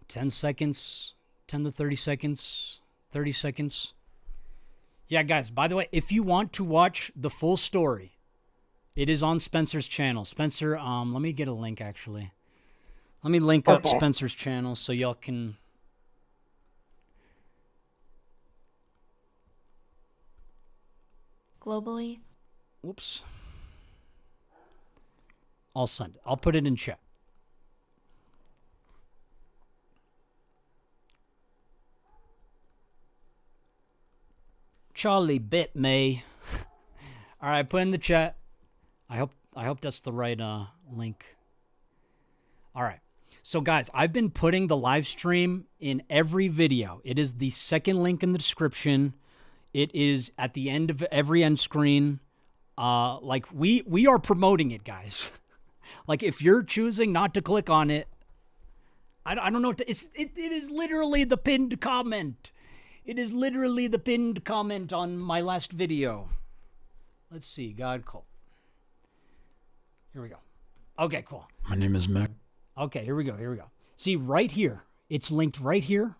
$10 seconds, 10 to 30 seconds, 30 seconds. Yeah, guys, by the way, if you want to watch the full story, it is on Spencer's channel. Spencer, let me get a link, actually. Let me link up Spencer's channel so y'all can... Globally. Whoops. I'll send it. I'll put it in chat. Charlie bit me. All right, put in the chat. I hope that's the right link. All right. So guys, I've been putting the live stream in every video. It is the second link in the description. It is at the end of every end screen. Like we are promoting it, guys. Like if you're choosing not to click on it, I don't know. It is literally the pinned comment. It is literally the pinned comment on my last video. Let's see, God Cult. Here we go. Okay, cool. My name is Mac. Okay, here we go. See, right here. It's linked right here.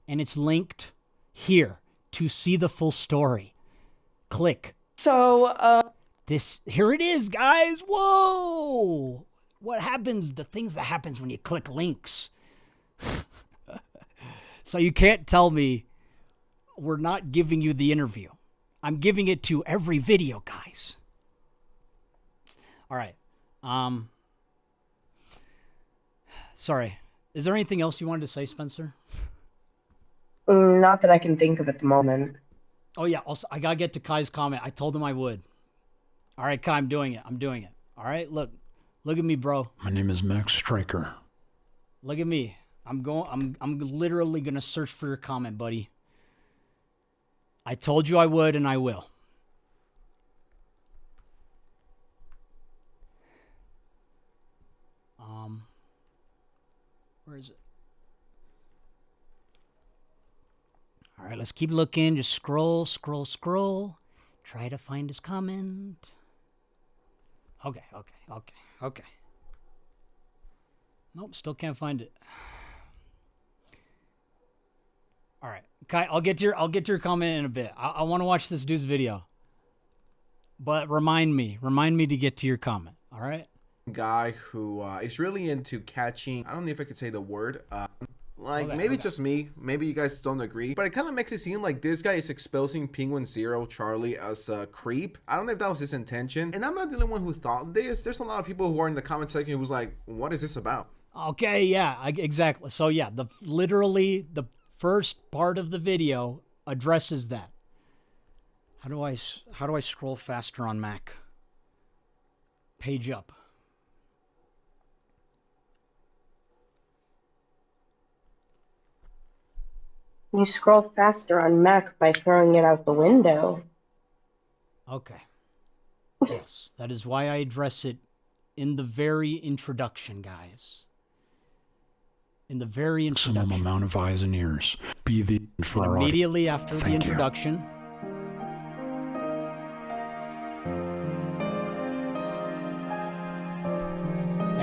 And it's linked here to see the full story. Click. So, Here it is, guys. Whoa! What happens? The things that happens when you click links. So you can't tell me we're not giving you the interview. I'm giving it to every video, guys. All right. Sorry. Is there anything else you wanted to say, Spencer? not that I can think of at the moment. Oh, yeah. Also, I got to get to Kai's comment. I told him I would. All right, Kai, I'm doing it. All right, look at me, bro. My name is Max Stryker. Look at me. I'm literally going to search for your comment, buddy. I told you I would, and I will. Where is it? All right, let's keep looking. Just scroll. Try to find his comment. Okay. Nope, still can't find it. All right, Kai, I'll get to your comment in a bit. I want to watch this dude's video. But remind me to get to your comment. All right. Guy who is really into catching, I don't know if I could say the word, maybe it's just me, maybe you guys don't agree, but it kind of makes it seem like this guy is exposing Penguin Zero Charlie as a creep. I don't know if that was his intention, and I'm not the only one who thought this. There's a lot of people who are in the comment section who was like, what is this about? Okay, yeah, exactly. So yeah, literally the first part of the video addresses that. How do I scroll faster on Mac? Page up. You scroll faster on Mac by throwing it out the window. Okay. Yes, that is why I address it in the very introduction, guys. In the very introduction. Maximum amount of eyes and ears. Be the for our immediately after the introduction.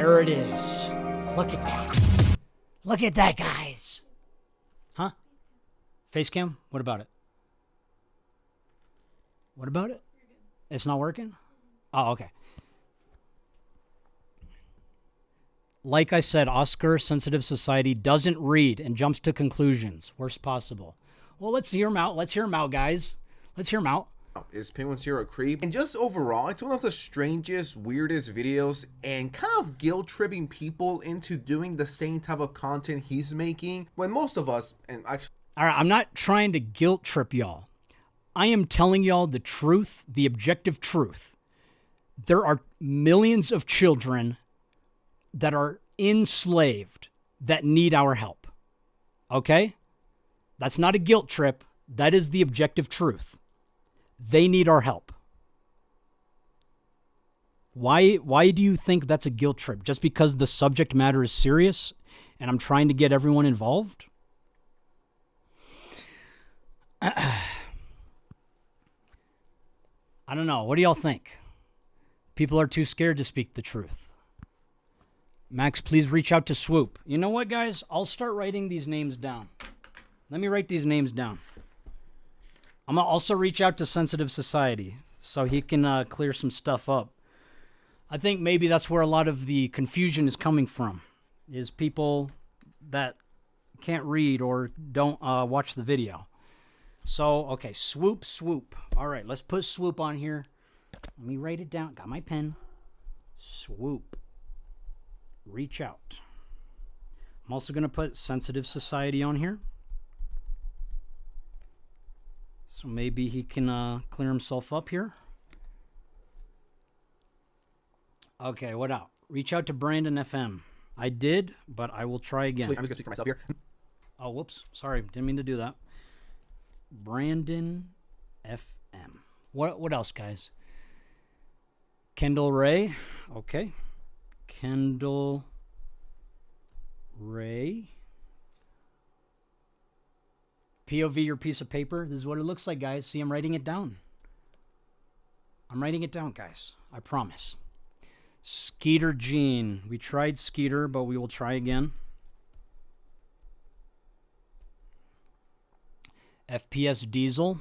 There it is. Look at that. Look at that, guys. Huh? Face cam? What about it? What about it? It's not working? Oh, okay. Like I said, Oscar Sensitive Society doesn't read and jumps to conclusions. Worst possible. Well, let's hear him out. Let's hear him out, guys. Let's hear him out. Is Penguin Zero a creep? And just overall, it's one of the strangest, weirdest videos and kind of guilt-tripping people into doing the same type of content he's making when most of us, and actually... All right, I'm not trying to guilt trip y'all. I am telling y'all the truth, the objective truth. There are millions of children that are enslaved that need our help. Okay? That's not a guilt trip. That is the objective truth. They need our help. Why do you think that's a guilt trip? Just because the subject matter is serious and I'm trying to get everyone involved? I don't know. What do y'all think? People are too scared to speak the truth. Max, please reach out to Swoop. You know what, guys? I'll start writing these names down. Let me write these names down. I'm going to also reach out to Sensitive Society so he can clear some stuff up. I think maybe that's where a lot of the confusion is coming from, is people that can't read or don't watch the video. So, okay, Swoop. All right, let's put Swoop on here. Let me write it down. Got my pen. Swoop. Reach out. I'm also going to put Sensitive Society on here. So maybe he can clear himself up here. Okay, what out? Reach out to Brandon FM. I did, but I will try again. I'm just going to speak for myself here. Oh, whoops. Sorry. Didn't mean to do that. Brandon FM. What else, guys? Kendall Ray. Okay. Kendall Ray. POV your piece of paper. This is what it looks like, guys. See, I'm writing it down. I'm writing it down, guys. I promise. Skeeter Gene. We tried Skeeter, but we will try again. FPS Diesel.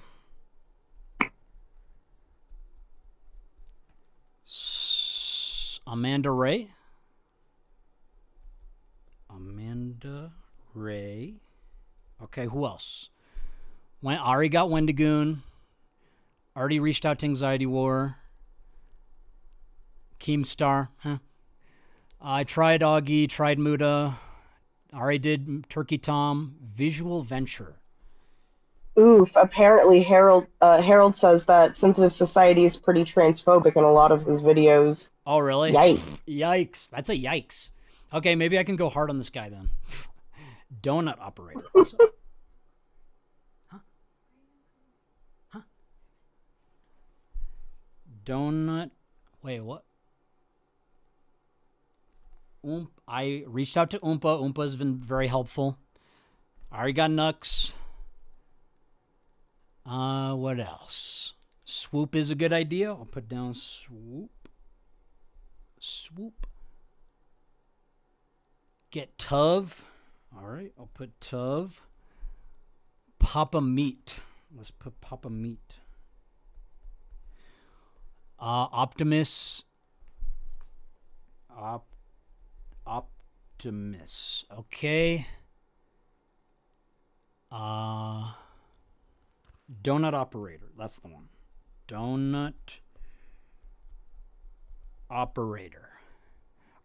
Amanda Ray. Amanda Ray. Okay, who else? Ari got Wendigoon. Already reached out to Anxiety War. Keemstar. Huh? I tried Augie, tried Muda. Already did Turkey Tom. Visual Venture. Oof. Apparently, Harold says that Sensitive Society is pretty transphobic in a lot of his videos. Oh, really? Yikes. Yikes. That's a yikes. Okay, maybe I can go hard on this guy then. Donut Operator. Huh? Donut. Wait, what? I reached out to Oompa. Oompa's been very helpful. I already got Nux. What else? Swoop is a good idea. I'll put down Swoop. Swoop. Get Tuv. All right, I'll put Tuv. Papa Meat. Let's put Papa Meat. Optimus. Optimus. Okay. Donut Operator. That's the one. Donut Operator.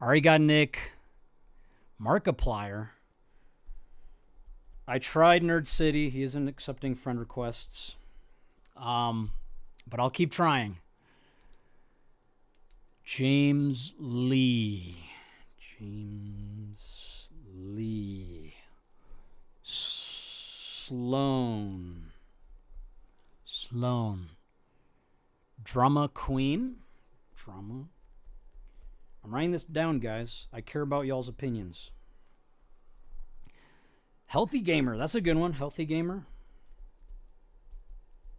Already got Nick. Markiplier. I tried Nerd City. He isn't accepting friend requests. But I'll keep trying. James Lee. James Lee. Sloan. Drama Queen. Drama. I'm writing this down, guys. I care about y'all's opinions. Healthy Gamer. That's a good one. Healthy Gamer.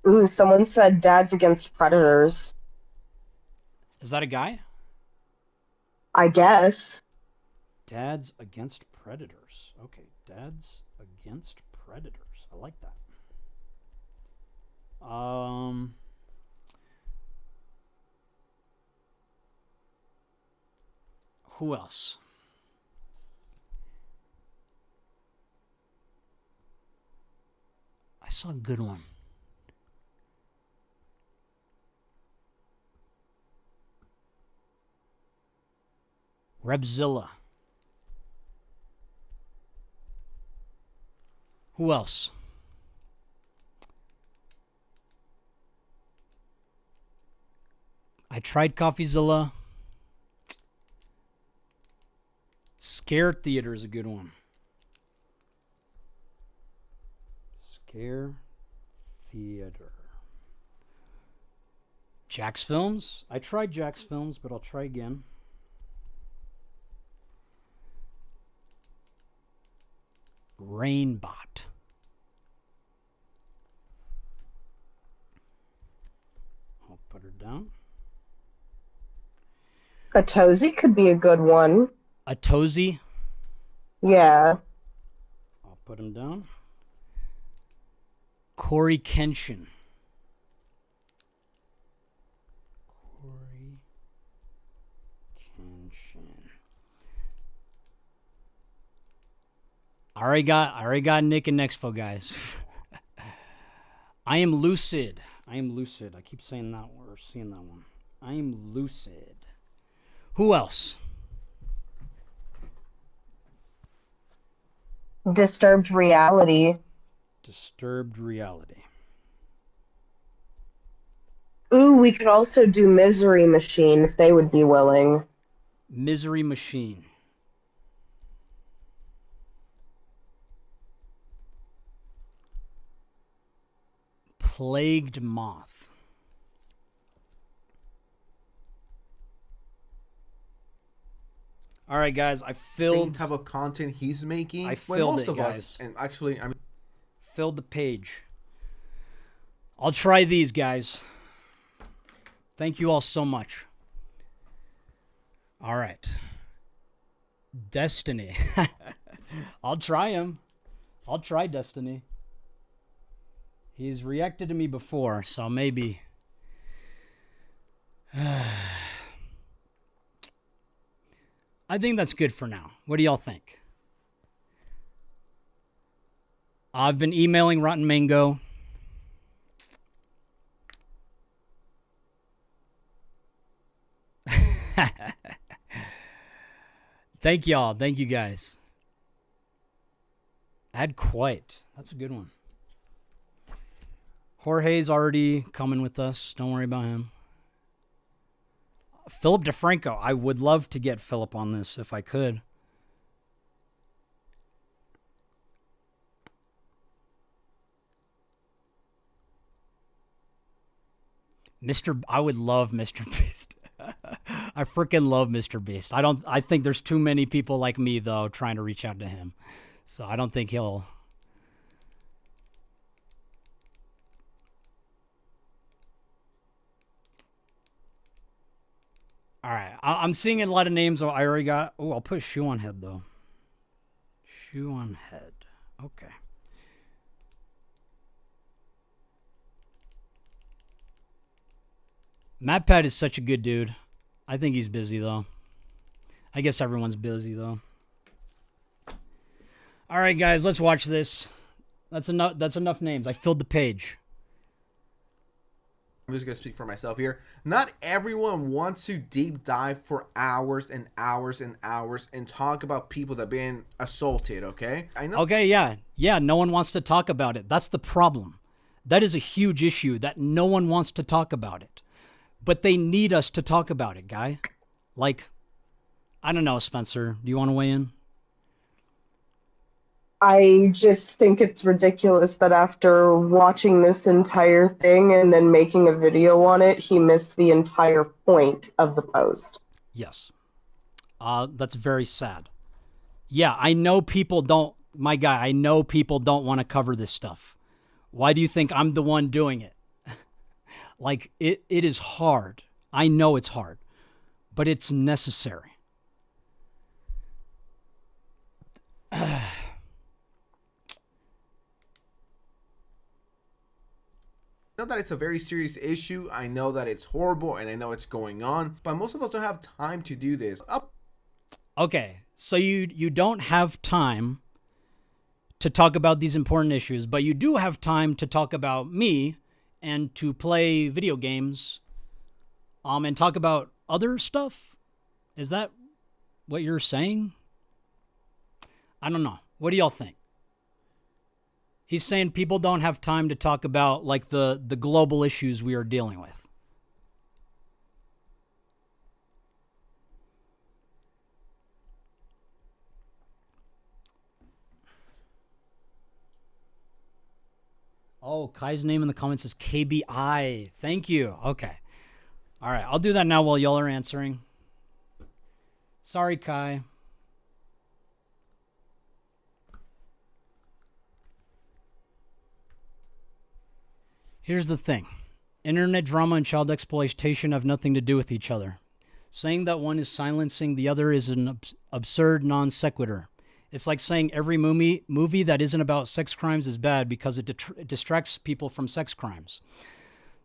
Ooh, someone said Dads Against Predators. Is that a guy? I guess. Dads against predators. Okay, dads against predators. I like that. Who else? I saw a good one. Rebzilla. Who else? I tried CoffeeZilla. Scare Theater is a good one. Scare Theater. Jack's Films. I tried Jack's Films, but I'll try again. Rainbot. I'll put her down. Atozi could be a good one. Atozi. Yeah. I'll put him down. Corey Kenshin. Corey Kenshin. I already got Nick and Nexpo, guys. I am lucid. I keep saying that or seeing that one. I am lucid. Who else? Disturbed Reality. Disturbed Reality. Ooh, we could also do Misery Machine if they would be willing. Misery Machine. Plagued Moth. All right, guys, I filled Same type of content he's making. I filled most it, of guys. us, and actually, I mean, filled the page. I'll try these, guys. Thank you all so much. All right. Destiny. I'll try him. I'll try Destiny. He's reacted to me before, so maybe. I think that's good for now. What do y'all think? I've been emailing Rotten Mango. Thank y'all. Thank you guys. Add Quite. That's a good one. Jorge's already coming with us. Don't worry about him. Philip DeFranco. I would love to get Philip on this if I could. I would love Mr. Beast. I freaking love Mr. Beast. I think there's too many people like me though trying to reach out to him. So I don't think he'll. All right, I'm seeing a lot of names. I already got. Oh, I'll put Shoe on Head though. Shoe on Head. Okay. MatPat is such a good dude. I think he's busy though. I guess everyone's busy though. All right, guys, let's watch this. That's enough names. I filled the page. I'm just going to speak for myself here. Not everyone wants to deep dive for hours and hours and hours and talk about people that have been assaulted, okay? I know. Okay, yeah. Yeah, no one wants to talk about it. That's the problem. That is a huge issue that no one wants to talk about it. But they need us to talk about it, guy. Like, I don't know, Spencer. Do you want to weigh in? I just think it's ridiculous that after watching this entire thing and then making a video on it, he missed the entire point of the post. Yes. That's very sad. Yeah, I know people don't, my guy, I know people don't want to cover this stuff. Why do you think I'm the one doing it? Like, it is hard. I know it's hard, but it's necessary. I know that it's a very serious issue. I know that it's horrible and I know it's going on, but most of us don't have time to do this. Okay, so you don't have time to talk about these important issues, but you do have time to talk about me and to play video games and talk about other stuff? Is that what you're saying? I don't know. What do y'all think? He's saying people don't have time to talk about like the global issues we are dealing with. Oh, Kai's name in the comments is KBI. Thank you. Okay. All right. I'll do that now while y'all are answering. Sorry, Kai. Here's the thing. Internet drama and child exploitation have nothing to do with each other. Saying that one is silencing the other is an absurd non sequitur. It's like saying every movie that isn't about sex crimes is bad because it distracts people from sex crimes.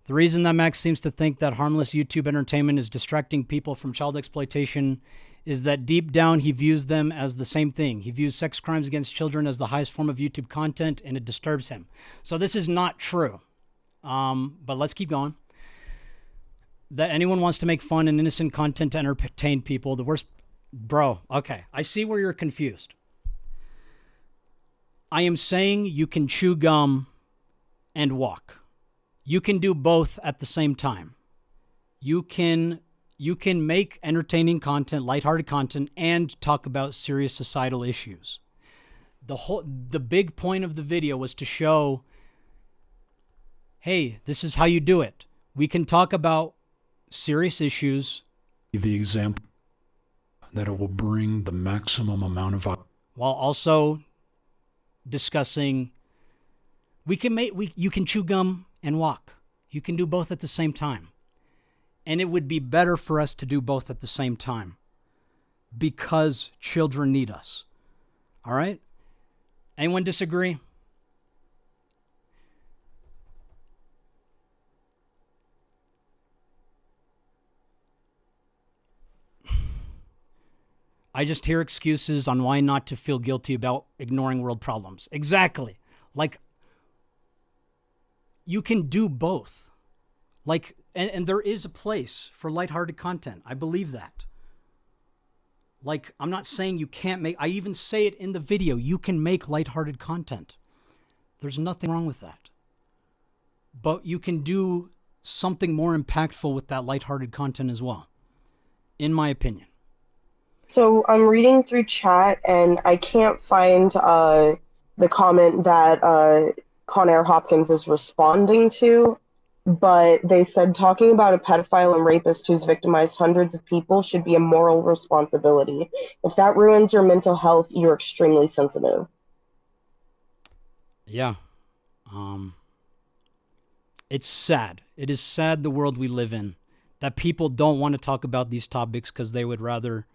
The reason that Max seems to think that harmless YouTube entertainment is distracting people from child exploitation is that deep down he views them as the same thing. He views sex crimes against children as the highest form of YouTube content, and it disturbs him. So this is not true. But let's keep going. That anyone wants to make fun and innocent content to entertain people, the worst... Bro, okay. I see where you're confused. I am saying you can chew gum and walk. You can do both at the same time. You can make entertaining content, lighthearted content, and talk about serious societal issues. The big point of the video was to show, hey, this is how you do it. We can talk about serious issues. The example that it will bring the maximum amount of... While also discussing, you can chew gum and walk. You can do both at the same time. And it would be better for us to do both at the same time because children need us. All right? Anyone disagree? I just hear excuses on why not to feel guilty about ignoring world problems. Exactly. Like, you can do both. Like, and there is a place for lighthearted content. I believe that. Like, I'm not saying you can't make, I even say it in the video, you can make lighthearted content. There's nothing wrong with that. But you can do something more impactful with that lighthearted content as well, in my opinion. So I'm reading through chat and I can't find the comment that Conair Hopkins is responding to, but they said talking about a pedophile and rapist who's victimized hundreds of people should be a moral responsibility. If that ruins your mental health, you're extremely sensitive. Yeah. It's sad. It is sad the world we live in, that people don't want to talk about these topics because they would rather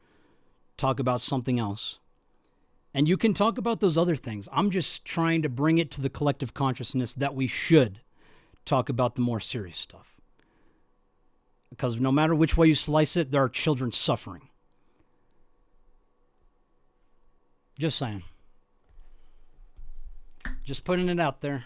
talk about something else. And you can talk about those other things. I'm just trying to bring it to the collective consciousness that we should talk about the more serious stuff. Because no matter which way you slice it, there are children suffering. Just saying. Just putting it out there.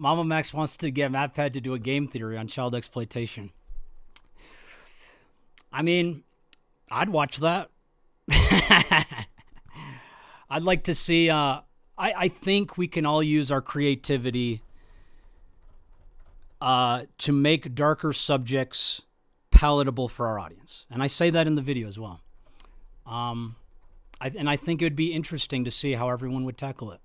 Mama Max wants to get MatPat to do a game theory on child exploitation. I mean, I'd watch that. I'd like to see, I think we can all use our creativity to make darker subjects palatable for our audience. And I say that in the video as well. And I think it would be interesting to see how everyone would tackle it.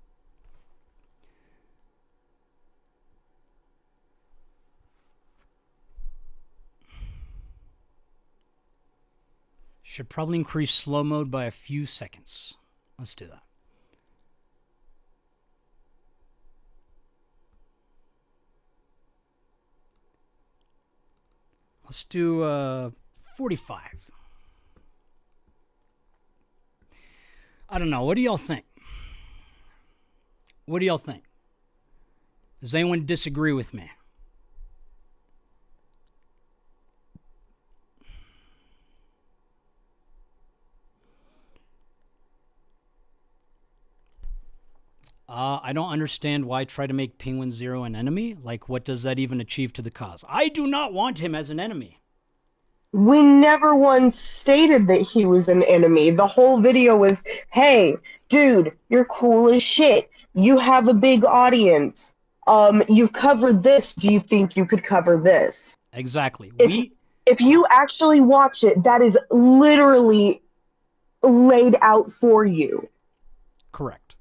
Should probably increase slow mode by a few seconds. Let's do that. Let's do 45. I don't know. What do y'all think? What do y'all think? Does anyone disagree with me? I don't understand why try to make Penguin Zero an enemy. Like, what does that even achieve to the cause? I do not want him as an enemy. We never once stated that he was an enemy. The whole video was, hey, dude, you're cool as shit. You have a big audience. You've covered this. Do you think you could cover this? Exactly. If you actually watch it, that is literally laid out for you. Correct.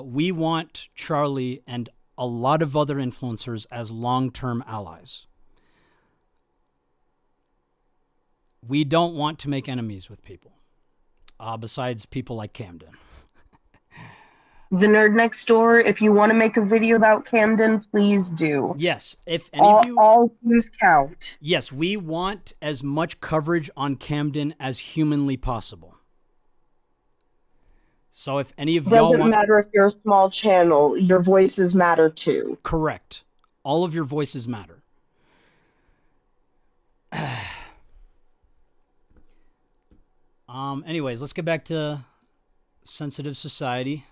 We want Charlie and a lot of other influencers as long-term allies. We don't want to make enemies with people, besides people like Camden. The Nerd Next Door, if you want to make a video about Camden, please do. Yes, if any of you... All views count. Yes, we want as much coverage on Camden as humanly possible. So if any of y'all Doesn't matter if you're a small channel, your voices matter too. Correct. All of your voices matter. Anyways, let's get back to Sensitive Society.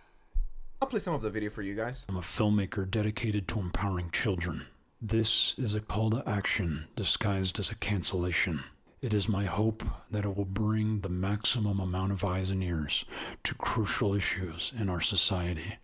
I'll play some of the video for you guys. I'm a filmmaker dedicated to empowering children. This is a call to action disguised as a cancellation. It is my hope that it will bring the maximum amount of eyes and ears to crucial issues in our society.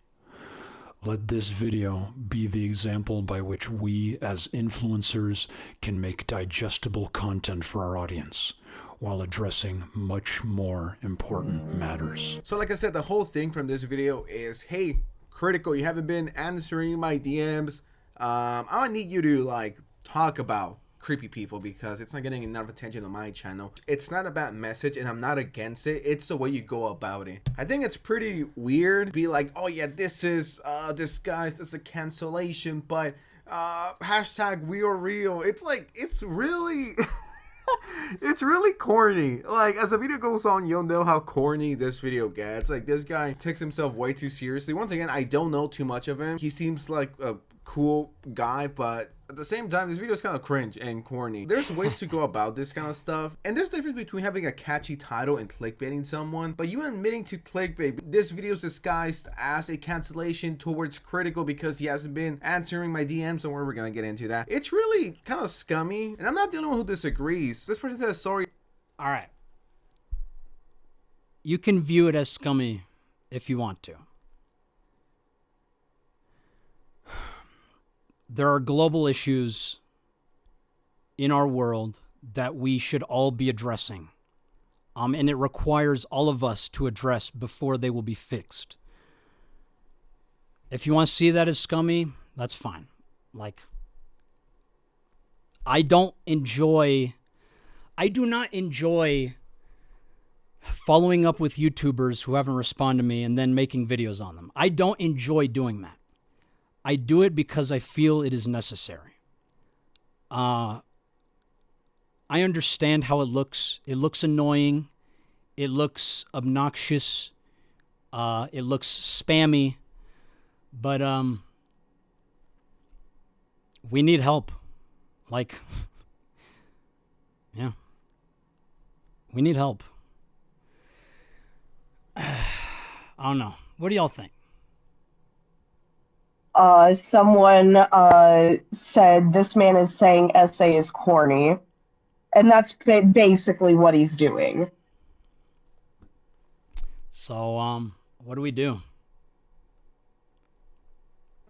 Let this video be the example by which we as influencers can make digestible content for our audience while addressing much more important matters. So like I said, the whole thing from this video is, hey, Critical, you haven't been answering my DMs. I need you to like talk about creepy people because it's not getting enough attention on my channel. It's not a bad message and I'm not against it. It's the way you go about it. I think it's pretty weird to be like, oh yeah, this is disguised as a cancellation, but hashtag we are real. It's like, it's really it's really corny. Like, as the video goes on, you'll know how corny this video gets. Like, this guy takes himself way too seriously. Once again, I don't know too much of him. He seems like a cool guy, but at the same time, this video is kind of cringe and corny. There's ways to go about this kind of stuff, and there's a difference between having a catchy title and clickbaiting someone, but you admitting to clickbait. This video is disguised as a cancellation towards Critical because he hasn't been answering my DMs, so we're gonna get into that. It's really kind of scummy, and I'm not the only one who disagrees. This person says sorry. All right. You can view it as scummy if you want to. There are global issues in our world that we should all be addressing. And it requires all of us to address before they will be fixed. If you want to see that as scummy, that's fine. Like, I do not enjoy following up with YouTubers who haven't responded to me and then making videos on them. I don't enjoy doing that. I do it because I feel it is necessary. I understand how it looks. It looks annoying. It looks obnoxious. It looks spammy. But we need help. Like, yeah. We need help. I don't know. What do y'all think? Someone said this man is saying SA is corny, and that's basically what he's doing. So, what do we do?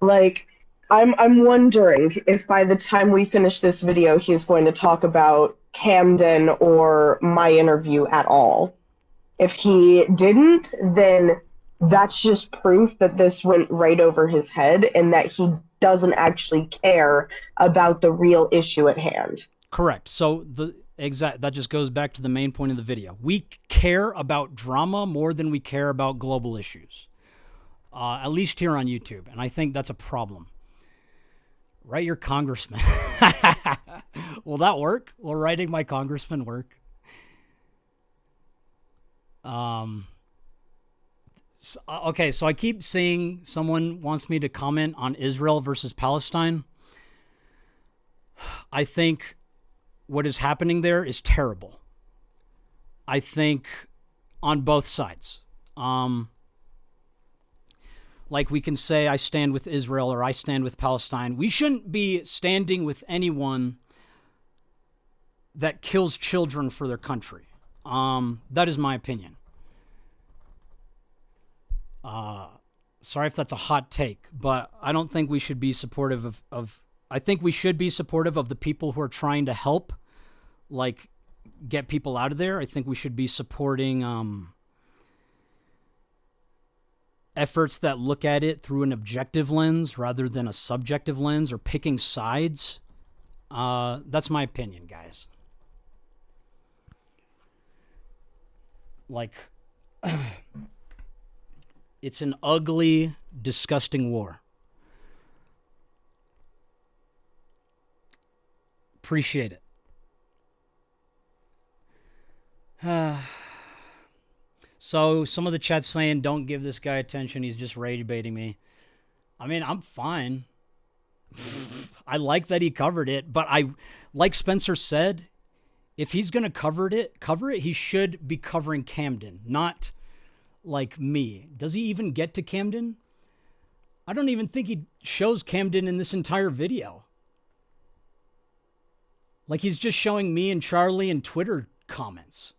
Like, I'm wondering if by the time we finish this video, he's going to talk about Camden or my interview at all. If he didn't, then that's just proof that this went right over his head and that he doesn't actually care about the real issue at hand. Correct. So that just goes back to the main point of the video. We care about drama more than we care about global issues. At least here on YouTube. And I think that's a problem. Write your congressman. Will that work? Will writing my congressman work? Okay, so I keep seeing someone wants me to comment on Israel versus Palestine. I think what is happening there is terrible. I think on both sides. Like we can say, I stand with Israel or I stand with Palestine. We shouldn't be standing with anyone that kills children for their country. That is my opinion. Sorry if that's a hot take, but I don't think we should be supportive of I think we should be supportive of the people who are trying to help, like, get people out of there. I think we should be supporting efforts that look at it through an objective lens rather than a subjective lens or picking sides. That's my opinion, guys. Like, it's an ugly, disgusting war. Appreciate it. So some of the chat's saying, don't give this guy attention. He's just rage baiting me. I mean, I'm fine. I like that he covered it, but like Spencer said, if he's going to cover it, he should be covering Camden, not like me. Does he even get to Camden? I don't even think he shows Camden in this entire video. Like, he's just showing me and Charlie in Twitter comments.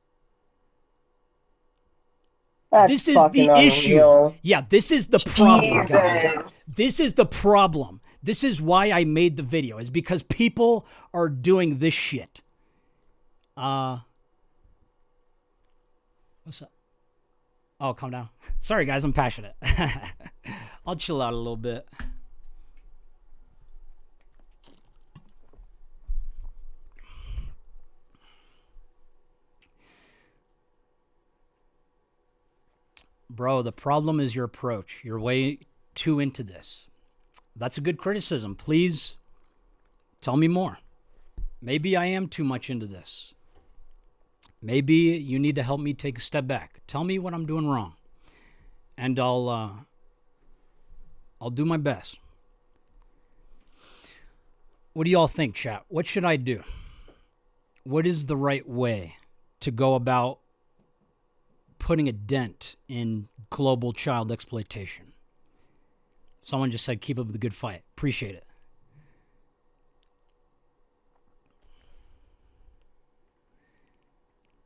That's this is fucking the issue. unreal. Yeah, this is the problem, guys. Jesus. This is the problem. This is why I made the video, is because people are doing this shit. What's up? Oh, calm down. Sorry, guys, I'm passionate. I'll chill out a little bit. Bro, the problem is your approach. You're way too into this. That's a good criticism. Please tell me more. Maybe I am too much into this. Maybe you need to help me take a step back. Tell me what I'm doing wrong, and I'll do my best. What do y'all think, chat? What should I do? What is the right way to go about putting a dent in global child exploitation? Someone just said, keep up the good fight. Appreciate it.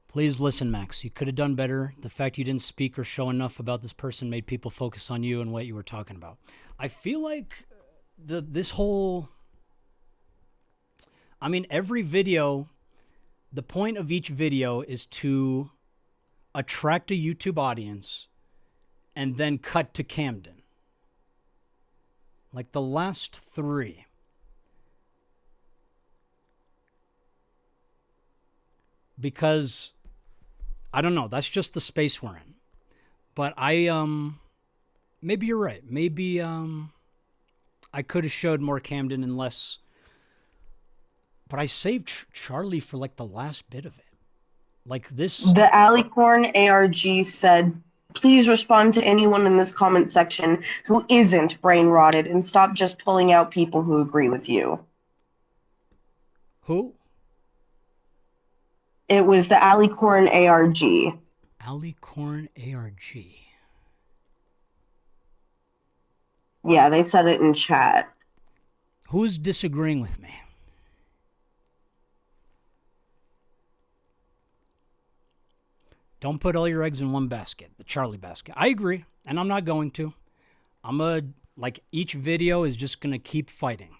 Please listen, Max. You could have done better. The fact you didn't speak or show enough about this person made people focus on you and what you were talking about. I feel like this whole... I mean, every video, the point of each video is to attract a YouTube audience and then cut to Camden. Like the last three. Because, I don't know, that's just the space we're in. But maybe you're right. Maybe I could have showed more Camden and less. But I saved Charlie for like the last bit of it. Like this. The Alicorn ARG said, please respond to anyone in this comment section who isn't brain rotted and stop just pulling out people who agree with you. Who? It was the Alicorn ARG. Alicorn ARG. Yeah, they said it in chat. Who's disagreeing with me? Don't put all your eggs in one basket, the Charlie basket. I agree, and I'm not going to. Like, each video is just going to keep fighting.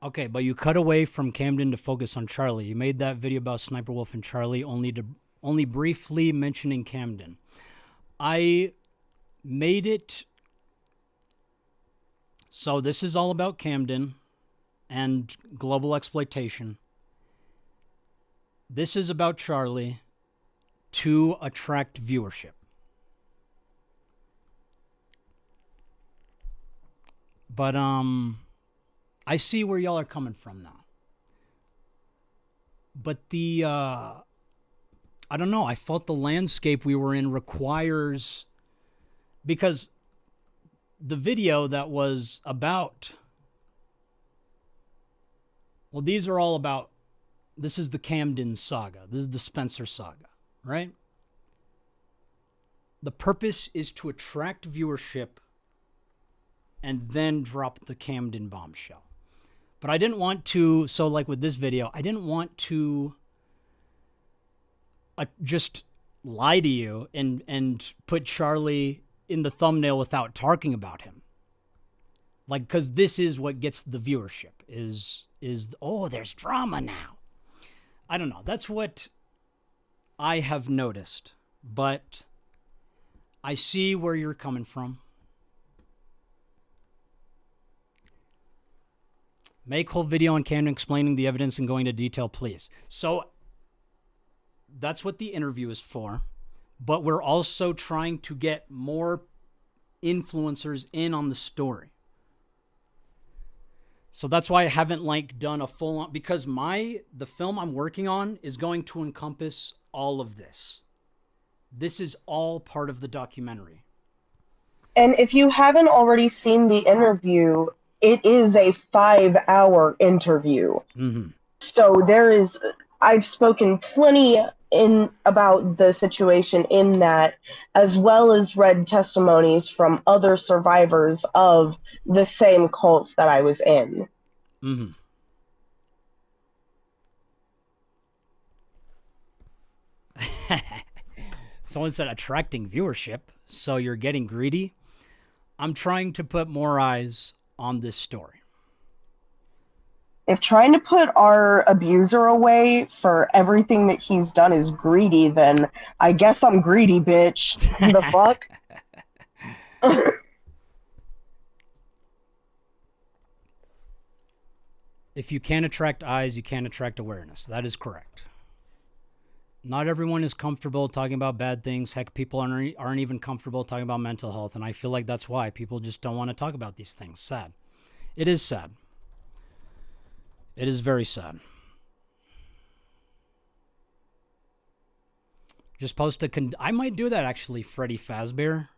Okay, but you cut away from Camden to focus on Charlie. You made that video about Sniper Wolf and Charlie only briefly mentioning Camden. I made it so this is all about Camden and global exploitation. This is about Charlie to attract viewership. But I see where y'all are coming from now. But I don't know, I felt the landscape we were in requires, because the video that was about, well, these are all about, this is the Camden saga. This is the Spencer saga, right? The purpose is to attract viewership and then drop the Camden bombshell. But I didn't want to, so like with this video, I didn't want to just lie to you and put Charlie in the thumbnail without talking about him. Like, because this is what gets the viewership, is oh, there's drama now. I don't know. That's what I have noticed. But I see where you're coming from. Make whole video on Camden explaining the evidence and going into detail, please. So that's what the interview is for. But we're also trying to get more influencers in on the story. So that's why I haven't like done a full on, because the film I'm working on is going to encompass all of this. This is all part of the documentary. And if you haven't already seen the interview, it is a 5-hour interview. Mm-hmm. So I've spoken plenty about the situation in that, as well as read testimonies from other survivors of the same cults that I was in. Mm-hmm. Someone said attracting viewership, so you're getting greedy. I'm trying to put more eyes on this story. If trying to put our abuser away for everything that he's done is greedy, then I guess I'm greedy, bitch. The fuck? If you can't attract eyes, you can't attract awareness. That is correct. Not everyone is comfortable talking about bad things. Heck, people aren't even comfortable talking about mental health. And I feel like that's why people just don't want to talk about these things. Sad. It is sad. It is very sad. Just post I might do that actually, Freddy Fazbear.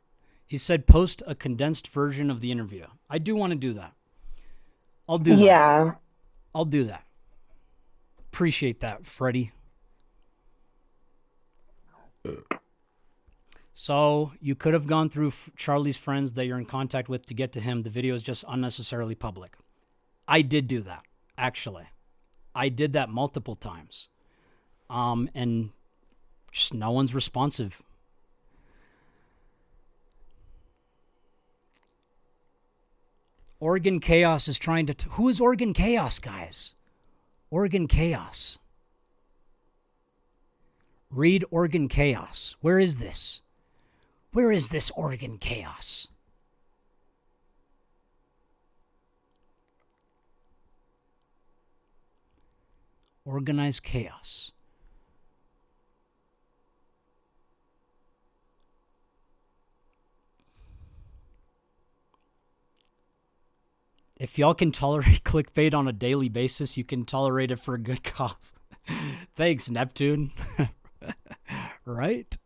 He said post a condensed version of the interview. I do want to do that. I'll do that. Yeah. I'll do that. Appreciate that, Freddy. So you could have gone through Charlie's friends that you're in contact with to get to him. The video is just unnecessarily public. I did do that, actually. I did that multiple times. And just no one's responsive. Oregon Chaos is trying to... Who is Oregon Chaos, guys? Oregon Chaos. Read Oregon Chaos. Where is this? Where is this Oregon Chaos? Organized chaos. If y'all can tolerate clickbait on a daily basis, you can tolerate it for a good cause. Thanks, Neptune. Right?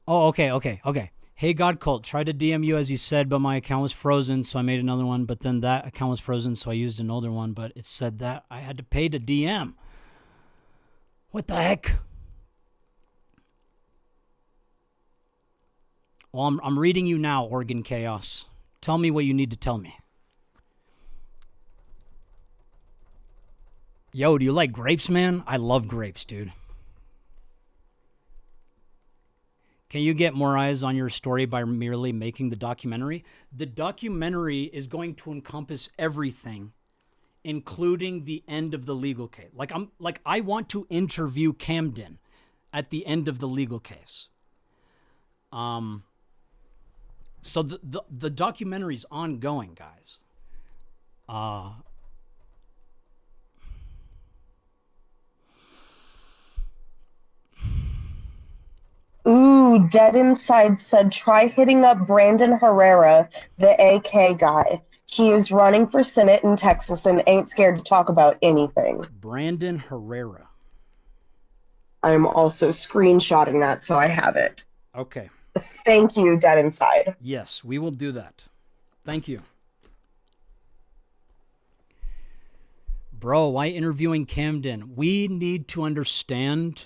Oh, okay. Hey, God Cult, tried to DM you as you said, but my account was frozen, so I made another one. But then that account was frozen, so I used an older one. But it said that I had to pay to DM. What the heck? Well, I'm reading you now, Oregon Chaos. Tell me what you need to tell me. Yo, do you like grapes, man? I love grapes, dude. Can you get more eyes on your story by merely making the documentary? The documentary is going to encompass everything, including the end of the legal case. I want to interview Camden at the end of the legal case. So the documentary's ongoing, guys. you, Dead Inside said, try hitting up Brandon Herrera, the AK guy. He is running for Senate in Texas and ain't scared to talk about anything. Brandon Herrera. I'm also screenshotting that so I have it. Okay. Thank you, Dead Inside. Yes, we will do that. Thank you. Bro, why interviewing Camden? We need to understand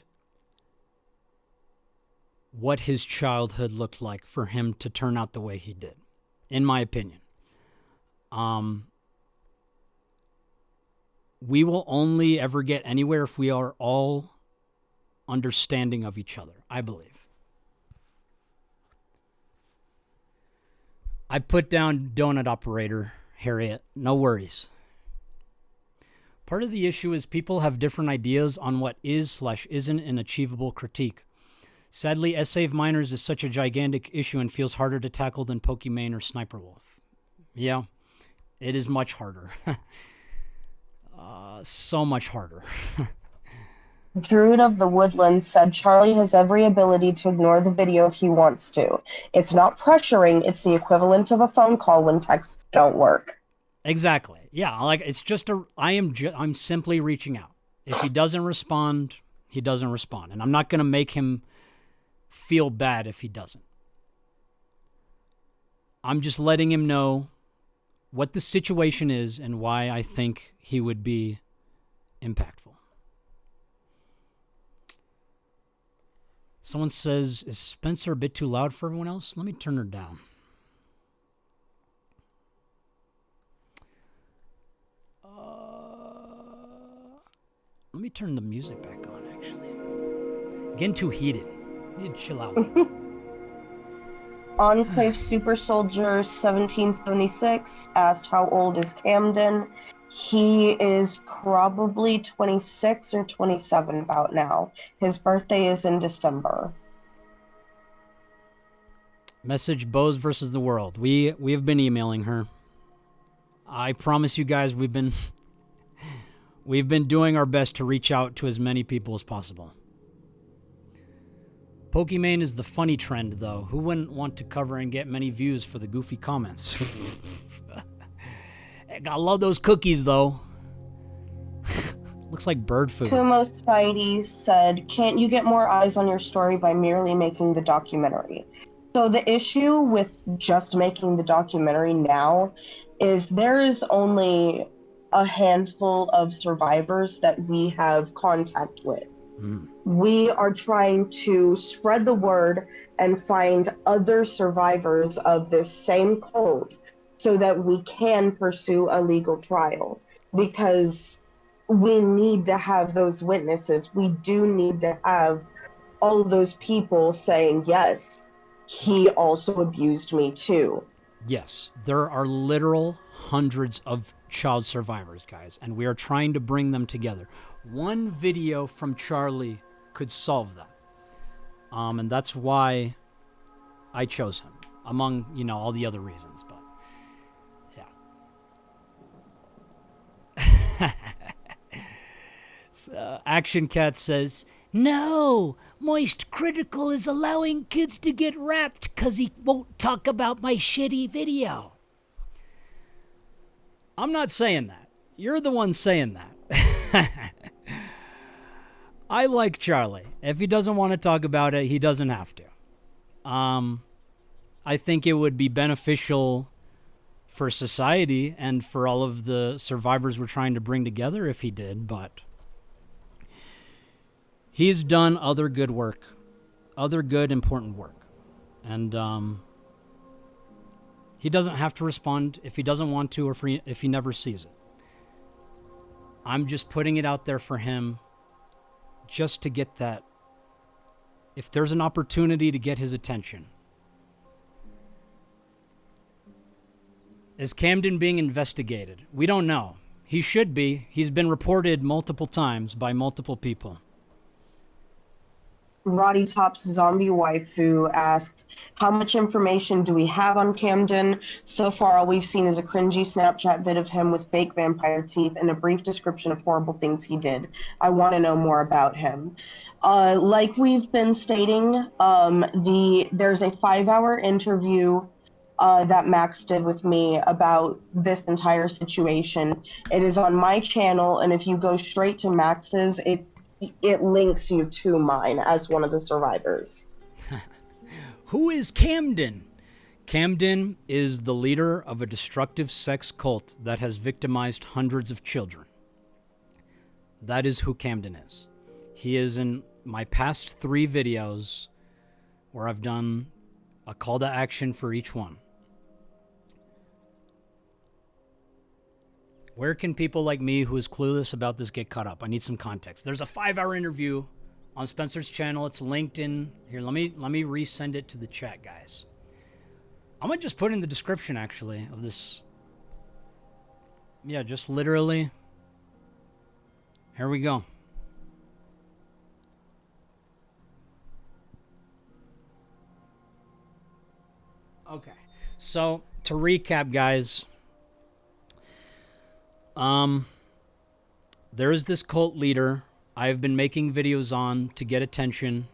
what his childhood looked like for him to turn out the way he did, in my opinion. We will only ever get anywhere if we are all understanding of each other, I believe. I put down donut operator, Harriet. No worries. Part of the issue is people have different ideas on what is/isn't an achievable critique. Sadly, SA of Miners is such a gigantic issue and feels harder to tackle than Pokimane or Sniper Wolf. Yeah, it is much harder. So much harder. Druid of the Woodlands said Charlie has every ability to ignore the video if he wants to. It's not pressuring, it's the equivalent of a phone call when texts don't work. Exactly. Yeah, like it's just I'm simply reaching out. If he doesn't respond, he doesn't respond. And I'm not going to make him feel bad if he doesn't. I'm just letting him know what the situation is and why I think he would be impactful. Someone says, is Spencer a bit too loud for everyone else? Let me turn her down. Let me turn the music back on, actually. Getting too heated. Need to chill out. Enclave Super Soldier 1776 asked how old is Camden. He is probably 26 or 27 about now. His birthday is in December. Message Bose versus the world. We have been emailing her. I promise you guys we've been doing our best to reach out to as many people as possible. Pokimane is the funny trend, though. Who wouldn't want to cover and get many views for the goofy comments? I love those cookies, though. Looks like bird food. Kumo Spidey said, can't you get more eyes on your story by merely making the documentary? So the issue with just making the documentary now is there is only a handful of survivors that we have contact with. We are trying to spread the word and find other survivors of this same cult so that we can pursue a legal trial, because we need to have those witnesses. We do need to have all those people saying, yes, he also abused me too. Yes, there are literal hundreds of child survivors, guys, and we are trying to bring them together. One video from Charlie could solve that. And that's why I chose him, among, all the other reasons, but yeah. So, Action Cat says, no, Moist Critical is allowing kids to get wrapped because he won't talk about my shitty video. I'm not saying that. You're the one saying that. I like Charlie. If he doesn't want to talk about it, he doesn't have to. I think it would be beneficial for society and for all of the survivors we're trying to bring together if he did, but he's done other good work, other good, important work. And he doesn't have to respond if he doesn't want to or if he never sees it. I'm just putting it out there for him just to get that. If there's an opportunity to get his attention. Is Camden being investigated? We don't know. He should be. He's been reported multiple times by multiple people. Roddy Top's zombie waifu asked, how much information do we have on Camden? So far, all we've seen is a cringy Snapchat vid of him with fake vampire teeth and a brief description of horrible things he did. I want to know more about him. Like we've been stating, there's a 5-hour interview that Max did with me about this entire situation. It is on my channel, and if you go straight to Max's, it links you to mine as one of the survivors. Who is Camden? Camden is the leader of a destructive sex cult that has victimized hundreds of children. That is who Camden is. He is in my past 3 videos where I've done a call to action for each one. Where can people like me who is clueless about this get caught up? I need some context. There's a 5-hour interview on Spencer's channel. It's linked in here. Let me resend it to the chat, guys. I'm gonna just put in the description actually of this. Yeah, just literally. Here we go. Okay. So to recap, guys. There is this cult leader I have been making videos on to get attention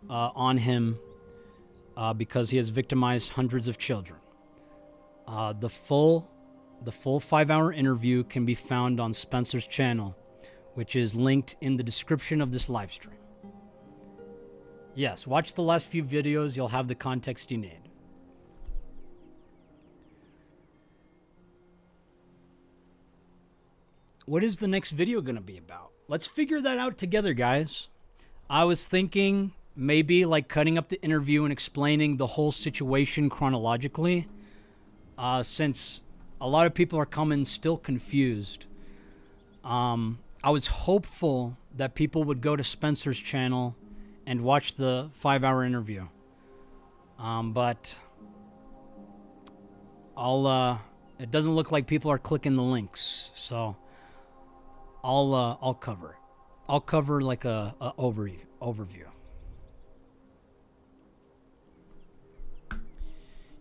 on him because he has victimized hundreds of children. The full 5-hour interview can be found on Spencer's channel, which is linked in the description of this live stream. Yes, watch the last few videos, you'll have the context you need. What is the next video going to be about? Let's figure that out together, guys. I was thinking maybe like cutting up the interview and explaining the whole situation chronologically, since a lot of people are coming still confused. I was hopeful that people would go to Spencer's channel and watch the 5-hour interview. But it doesn't look like people are clicking the links, so I'll cover it. I'll cover like a overview.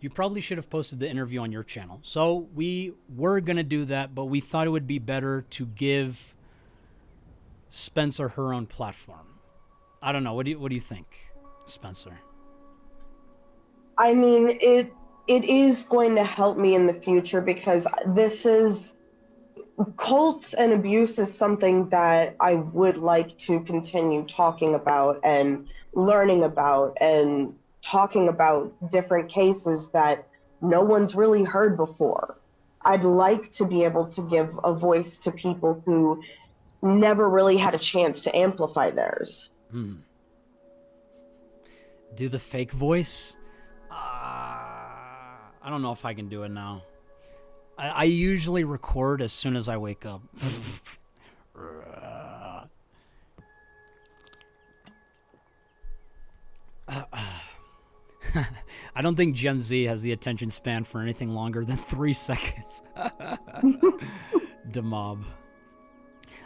You probably should have posted the interview on your channel. So we were gonna do that, but we thought it would be better to give Spencer her own platform. I don't know. What do you think, Spencer? I mean, it is going to help me in the future because cults and abuse is something that I would like to continue talking about and learning about and talking about different cases that no one's really heard before. I'd like to be able to give a voice to people who never really had a chance to amplify theirs. Do the fake voice? I don't know if I can do it now. I usually record as soon as I wake up. I don't think Gen Z has the attention span for anything longer than 3 seconds. Demob.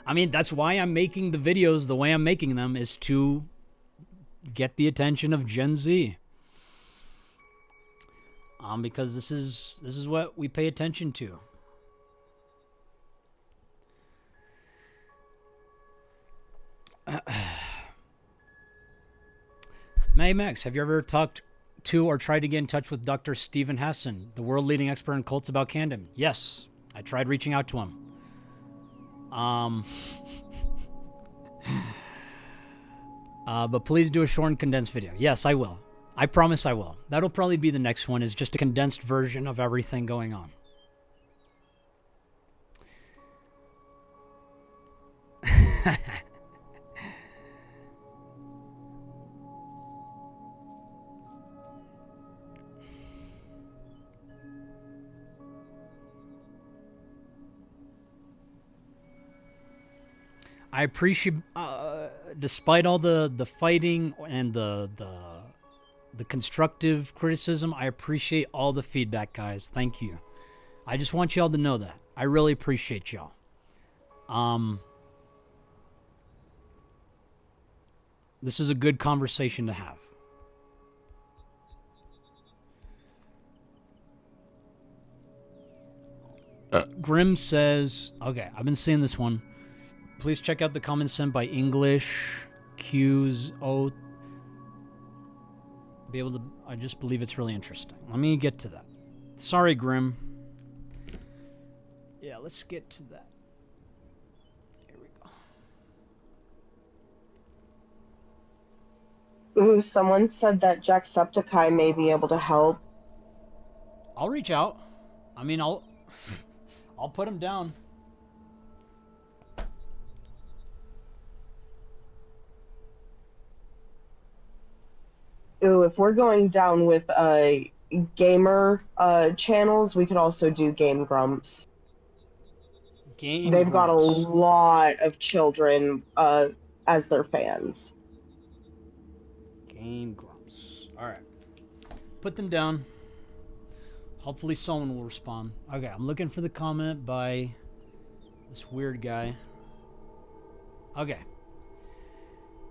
I mean, that's why I'm making the videos the way I'm making them, is to get the attention of Gen Z. Because this is what we pay attention to. May Max, have you ever talked to or tried to get in touch with Dr. Stephen Hassan, the world-leading expert in cults about Camden? Yes, I tried reaching out to him. But please do a short and condensed video. Yes, I will. I promise I will. That'll probably be the next one, is just a condensed version of everything going on. I appreciate, despite all the fighting and the constructive criticism, I appreciate all the feedback, guys. Thank you. I just want y'all to know that. I really appreciate y'all. This is a good conversation to have. Grim says, okay, I've been seeing this one. Please check out the comments sent by English Q's O. Be able to, I just believe it's really interesting. Let me get to that. Sorry, Grim. Yeah, let's get to that. Here we go. Ooh, someone said that Jacksepticeye may be able to help. I'll reach out. I mean, I'll put him down. Ooh, if we're going down with gamer channels, we could also do Game Grumps. They've got a lot of children as their fans. Game Grumps. All right. Put them down. Hopefully someone will respond. Okay, I'm looking for the comment by this weird guy. Okay.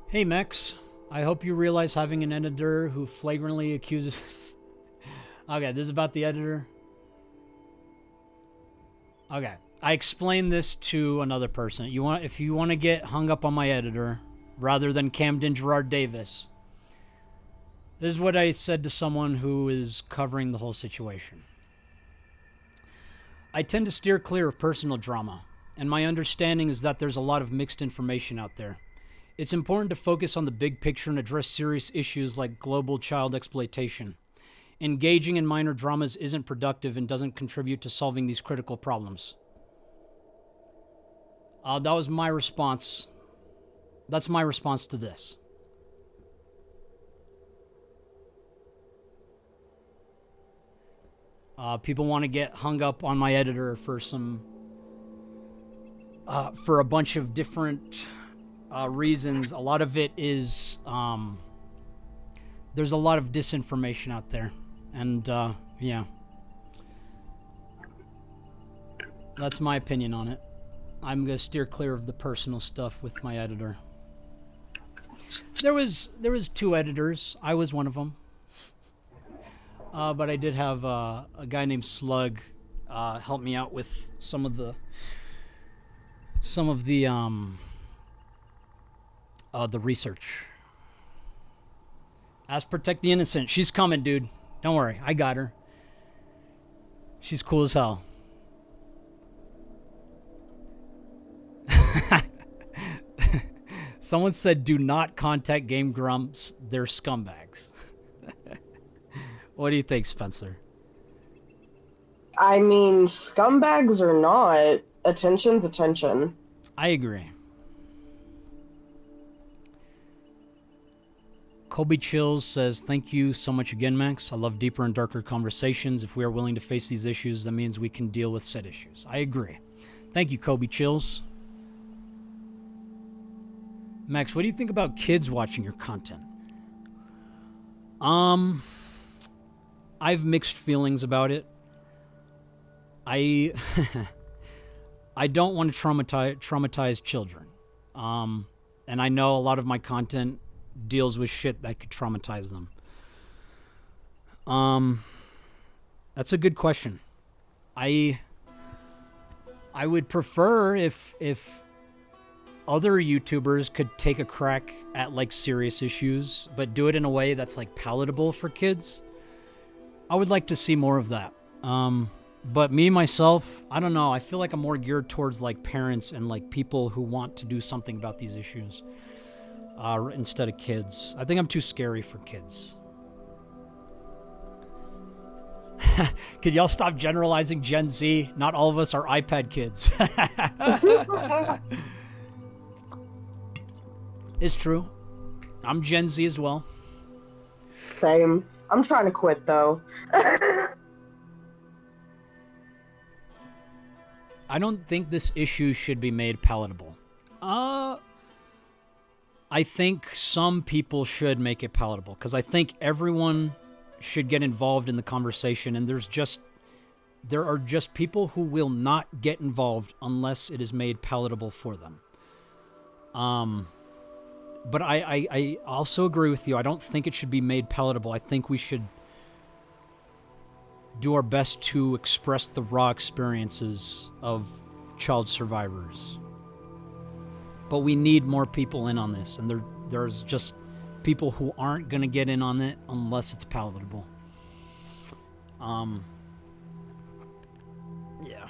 Hey, Mex. I hope you realize having an editor who flagrantly accuses... Okay, this is about the editor. Okay. I explained this to another person. If you want to get hung up on my editor, rather than Camden Gerard Davis, this is what I said to someone who is covering the whole situation. I tend to steer clear of personal drama, and my understanding is that there's a lot of mixed information out there. It's important to focus on the big picture and address serious issues like global child exploitation. Engaging in minor dramas isn't productive and doesn't contribute to solving these critical problems. That was my response. That's my response to this. People want to get hung up on my editor for for a bunch of different reasons. A lot of it is there's a lot of disinformation out there, and yeah, that's my opinion on it. I'm gonna steer clear of the personal stuff with my editor. There was 2 editors. I was one of them. But I did have a guy named Slug help me out with some of the research. Ask Protect the Innocent. She's coming, dude. Don't worry, I got her. She's cool as hell. Someone said, "Do not contact Game Grumps. They're scumbags." What do you think, Spencer? I mean, scumbags or not, attention's attention. I agree. Kobe Chills says, "Thank you so much again, Max. I love deeper and darker conversations. If we are willing to face these issues, that means we can deal with said issues." I agree. Thank you, Kobe Chills. Max, what do you think about kids watching your content? I have mixed feelings about it. I don't want to traumatize children. And I know a lot of my content deals with shit that could traumatize them. That's a good question. I would prefer if other YouTubers could take a crack at like serious issues, but do it in a way that's like palatable for kids. I would like to see more of that. But me, myself, I don't know. I feel like I'm more geared towards like parents and like people who want to do something about these issues instead of kids. I think I'm too scary for kids. Could y'all stop generalizing Gen Z? Not all of us are iPad kids. It's true. I'm Gen Z as well. Same. I'm trying to quit, though. I don't think this issue should be made palatable. I think some people should make it palatable, because I think everyone should get involved in the conversation, and there are just people who will not get involved unless it is made palatable for them. But I also agree with you. I don't think it should be made palatable. I think we should do our best to express the raw experiences of child survivors. But we need more people in on this, and there's just people who aren't going to get in on it unless it's palatable. Yeah.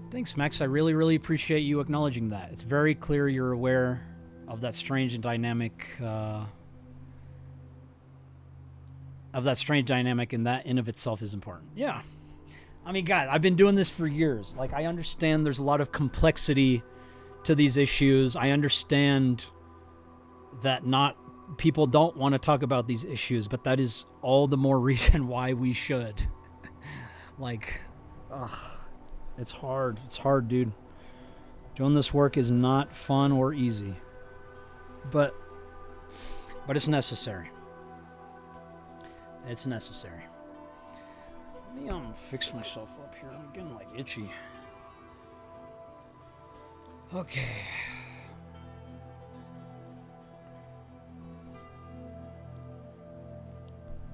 Thanks, Max. I really, really appreciate you acknowledging that. It's very clear you're aware of that strange and dynamic, and that in of itself is important. Yeah. I mean, God, I've been doing this for years. Like, I understand there's a lot of complexity to these issues. I understand that not people don't want to talk about these issues, but that is all the more reason why we should. Like, it's hard. It's hard, dude. Doing this work is not fun or easy. But it's necessary. It's necessary. Let me fix myself up here. I'm getting like itchy. Okay.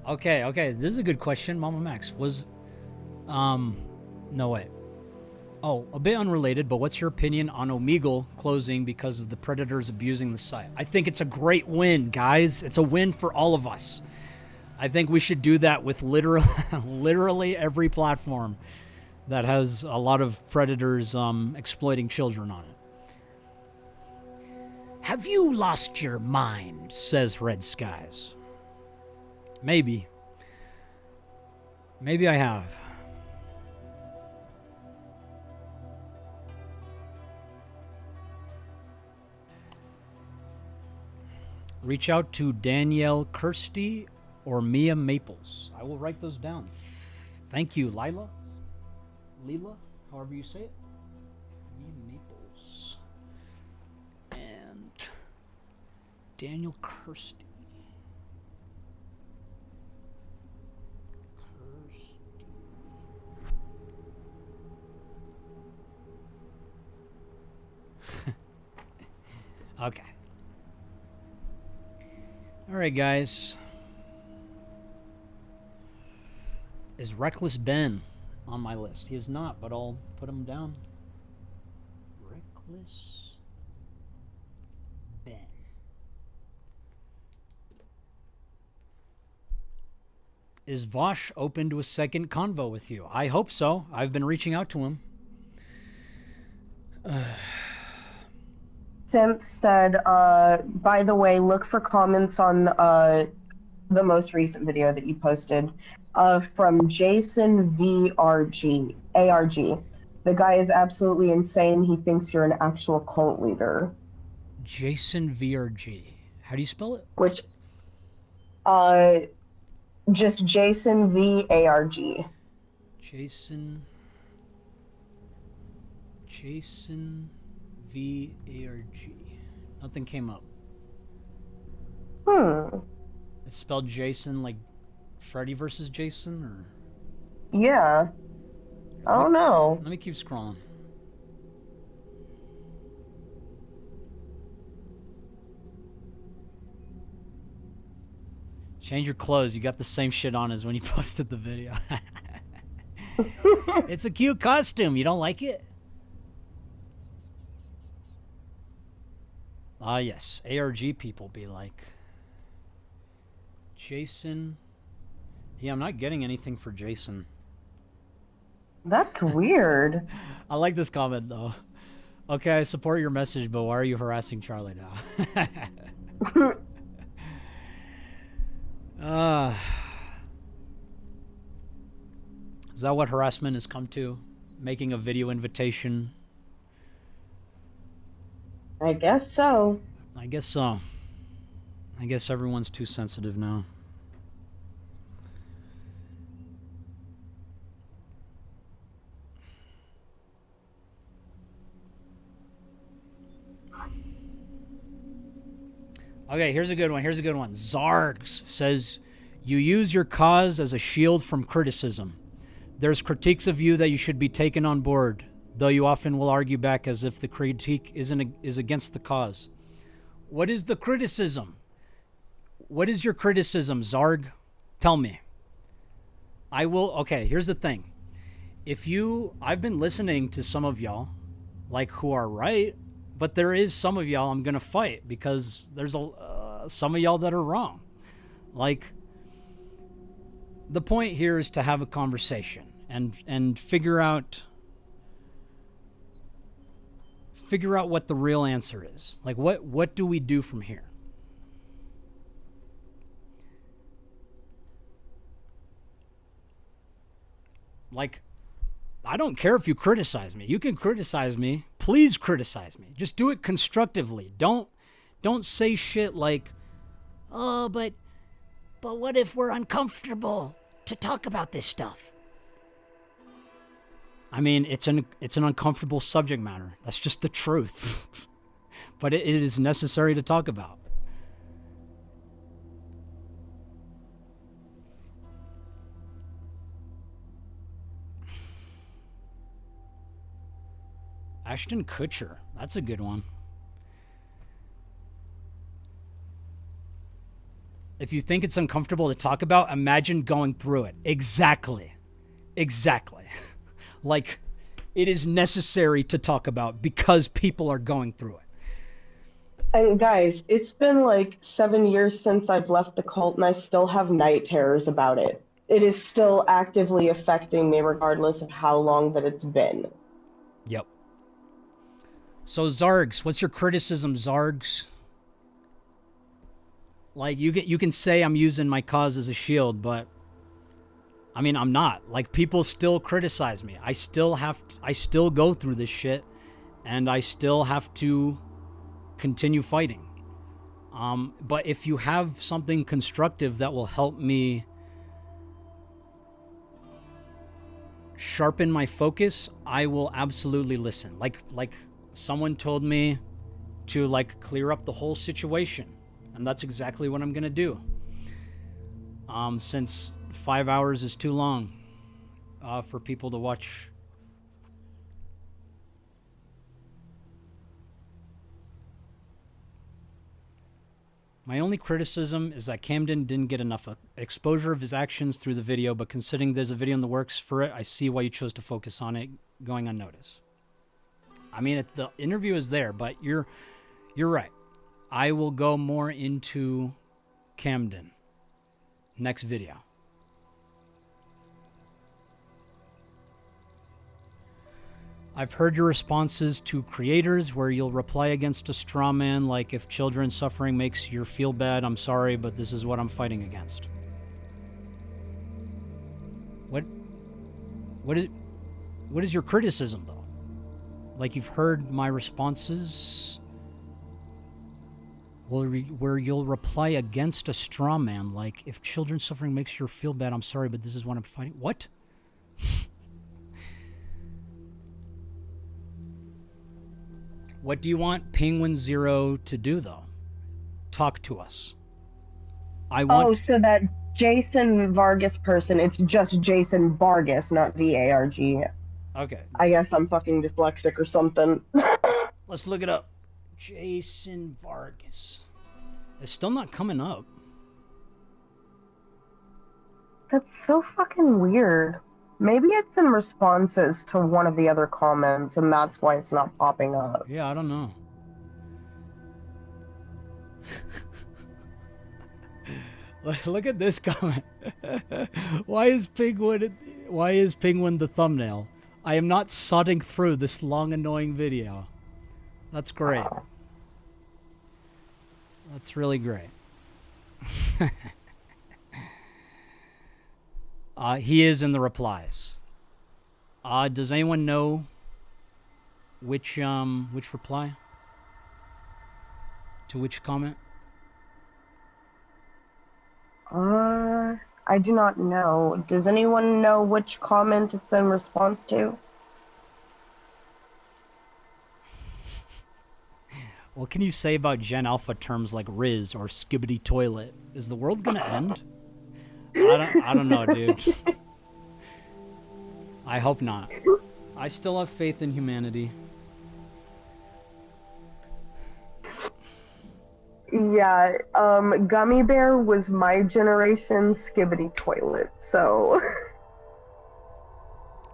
Okay. This is a good question, Mama Max. No way. Oh, a bit unrelated, but what's your opinion on Omegle closing because of the predators abusing the site? I think it's a great win, guys. It's a win for all of us. I think we should do that with literally every platform that has a lot of predators exploiting children on it. Have you lost your mind? Says Red Skies. Maybe. Maybe I have. Reach out to Danielle Kirsty or Mia Maples. I will write those down. Thank you, Lila, however you say it. Mia Maples. And Daniel Kirsty. Okay. All right, guys. Is Reckless Ben on my list? He is not, but I'll put him down. Reckless Ben. Is Vosh open to a second convo with you? I hope so. I've been reaching out to him. Synth said, by the way, look for comments on the most recent video that you posted from Jason VRG, ARG. The guy is absolutely insane. He thinks you're an actual cult leader. Jason VRG. How do you spell it? Which, just Jason VARG. Jason VARG. Nothing came up. It's spelled Jason like Freddy versus Jason, or? Yeah. I don't know. Let me keep scrolling. Change your clothes. You got the same shit on as when you posted the video. It's a cute costume. You don't like it? Ah, yes. ARG people be like. Jason. Yeah, I'm not getting anything for Jason. That's weird. I like this comment, though. Okay, I support your message, but why are you harassing Charlie now? Is that what harassment has come to? Making a video invitation? I guess so. I guess so. I guess everyone's too sensitive now. Okay, here's a good one. Zargs says, you use your cause as a shield from criticism. There's critiques of you that you should be taken on board. though you often will argue back as if the critique is against the cause. What is the criticism? What is your criticism, Zarg? Tell me. Okay, here's the thing. I've been listening to some of y'all, like, who are right, but there is some of y'all I'm gonna fight because there's some of y'all that are wrong. Like, the point here is to have a conversation and figure out what the real answer is. Like, what do we do from here? Like, I don't care if you criticize me. You can criticize me. Please criticize me. Just do it constructively. Don't say shit like, "Oh, but what if we're uncomfortable to talk about this stuff?" I mean, it's an uncomfortable subject matter. That's just the truth. But it is necessary to talk about. Ashton Kutcher. That's a good one. If you think it's uncomfortable to talk about, imagine going through it. Exactly. Like, it is necessary to talk about because people are going through it. And guys, it's been like 7 years since I've left the cult, and I still have night terrors about it. It is still actively affecting me regardless of how long that it's been. Yep. So, Zargs, what's your criticism, Zargs? Like, you can say I'm using my cause as a shield, but I mean, I'm not. Like, people still criticize me. I still go through this shit, and I still have to continue fighting. But if you have something constructive that will help me sharpen my focus, I will absolutely listen. Like someone told me to, like, clear up the whole situation, and that's exactly what I'm gonna do. Since 5 hours is too long for people to watch. My only criticism is that Camden didn't get enough exposure of his actions through the video, but considering there's a video in the works for it, I see why you chose to focus on it going unnoticed. I mean, the interview is there, but you're right. I will go more into Camden next video. I've heard your responses to creators where you'll reply against a straw man like, "If children suffering makes you feel bad, I'm sorry, but this is what I'm fighting against." What is your criticism, though? Like, you've heard my responses where you'll reply against a straw man like, "If children suffering makes you feel bad, I'm sorry, but this is what I'm fighting." What? What do you want Penguin Zero to do, though? Talk to us. So that Jason Vargas person, it's just Jason Vargas, not Varg. Okay. I guess I'm fucking dyslexic or something. Let's look it up. Jason Vargas. It's still not coming up. That's so fucking weird. Maybe it's in responses to one of the other comments, and that's why it's not popping up. Yeah, I don't know. Look at this comment. Why is Penguin the thumbnail? I am not sodding through this long, annoying video. That's great. That's really great. He is in the replies. Does anyone know which reply? To which comment? I do not know. Does anyone know which comment it's in response to? What can you say about Gen Alpha terms like Riz or Skibbity Toilet? Is the world gonna end? I don't know, dude. I hope not. I still have faith in humanity. Yeah, Gummy Bear was my generation Skibbity Toilet, so...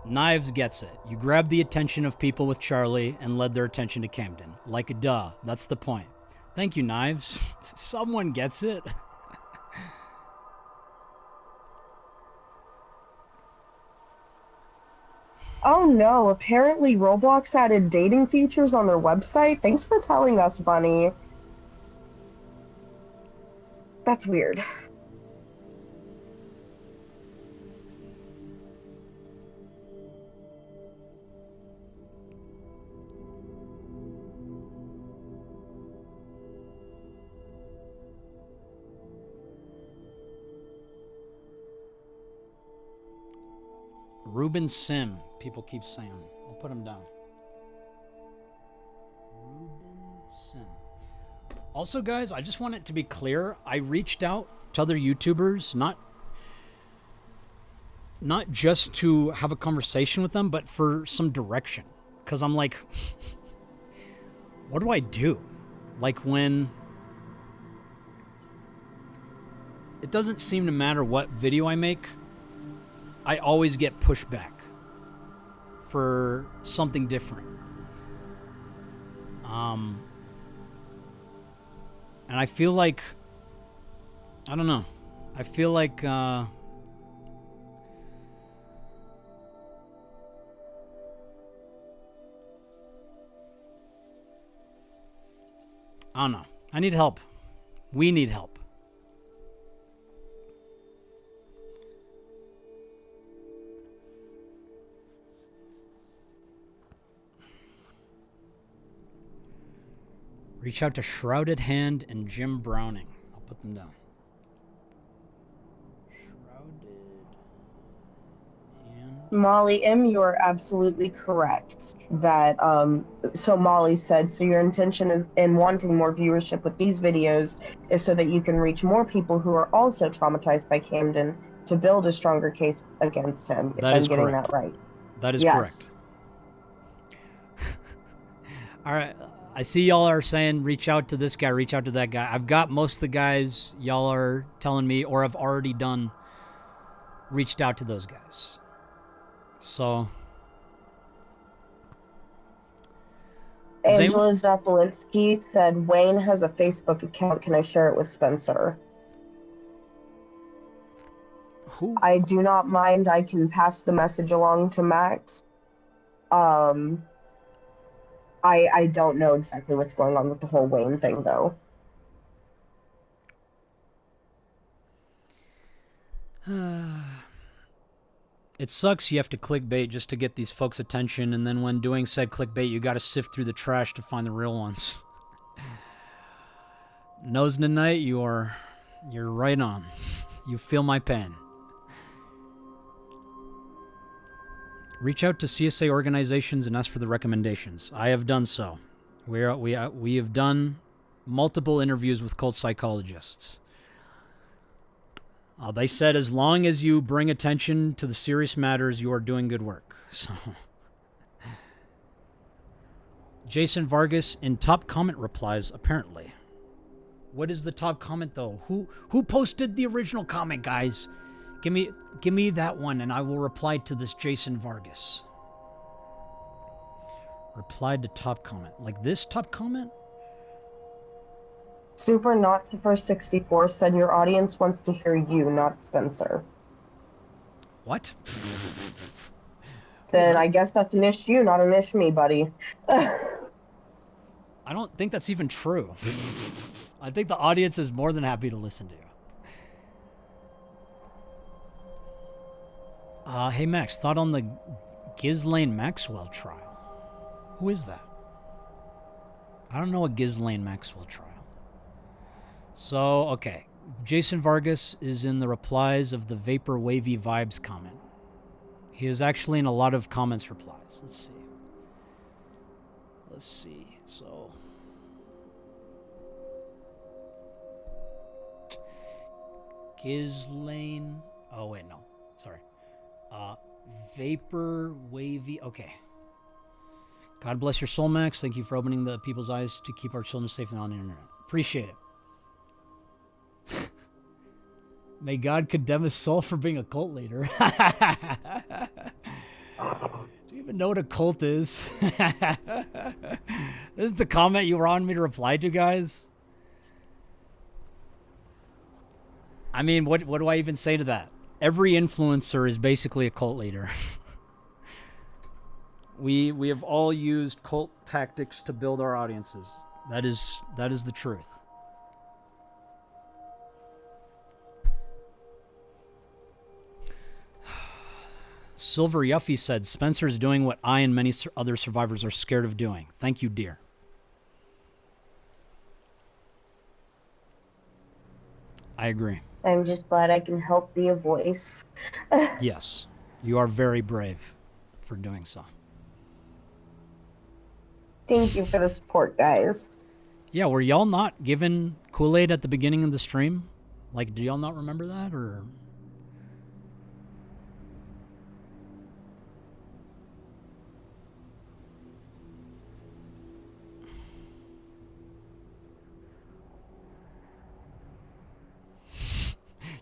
Knives gets it. You grabbed the attention of people with Charlie and led their attention to Camden. Like a duh. That's the point. Thank you, Knives. Someone gets it. Oh no, apparently Roblox added dating features on their website. Thanks for telling us, Bunny. That's weird. Ruben Sim. People keep saying. I'll put him down. Ruben Sim. Also, guys, I just want it to be clear. I reached out to other YouTubers, not just to have a conversation with them, but for some direction. Because I'm like, what do I do? Like when... It doesn't seem to matter what video I make. I always get pushback for something different. And I feel like, I don't know. I feel like, I don't know. I need help. We need help. Reach out to Shrouded Hand and Jim Browning. I'll put them down. Shrouded Hand. Molly M, you are absolutely correct. That so Molly said, so your intention is in wanting more viewership with these videos is so that you can reach more people who are also traumatized by Camden to build a stronger case against him. That is getting correct. that right. That is Yes. correct. All right. I see y'all are saying reach out to this guy, reach out to that guy. I've got most of the guys y'all are telling me or have already done reached out to those guys. So Angela Zapolinski said, Wayne has a Facebook account. Can I share it with Spencer? who? I do not mind. I can pass the message along to Max. I don't know exactly what's going on with the whole Wayne thing, though. It sucks you have to clickbait just to get these folks' attention, and then when doing said clickbait, you got to sift through the trash to find the real ones. Nose to night, you're right on. You feel my pain. Reach out to CSA organizations and ask for the recommendations. I have done so. We have done multiple interviews with cult psychologists. They said as long as you bring attention to the serious matters, you are doing good work. So, Jason Vargas in top comment replies, apparently. What is the top comment though? Who posted the original comment, guys? Give me that one and I will reply to this Jason Vargas. Replied to top comment. Like this top comment? Super Not to First 64 said your audience wants to hear you, not Spencer. What? Then I guess that's an issue, not an issue me, buddy. I don't think that's even true. I think the audience is more than happy to listen to you. Hey Max, thought on the Ghislaine Maxwell trial. Who is that? I don't know a Ghislaine Maxwell trial. So, okay. Jason Vargas is in the replies of the Vapor Wavy Vibes comment. He is actually in a lot of comments replies. Let's see. So, Ghislaine. Oh, wait, no. Sorry. Vapor Wavy. Okay. God bless your soul, Max. Thank you for opening the people's eyes to keep our children safe and on the internet. Appreciate it. May God condemn his soul for being a cult leader. Do you even know what a cult is? This is the comment you were on me to reply to, guys. I mean, what do I even say to that? Every influencer is basically a cult leader. We have all used cult tactics to build our audiences. That is the truth. Silver Yuffie said, Spencer is doing what I and many other survivors are scared of doing. Thank you, dear. I agree. I'm just glad I can help be a voice. Yes, you are very brave for doing so. Thank you for the support, guys. Yeah, were y'all not given Kool-Aid at the beginning of the stream? Like, do y'all not remember that, or...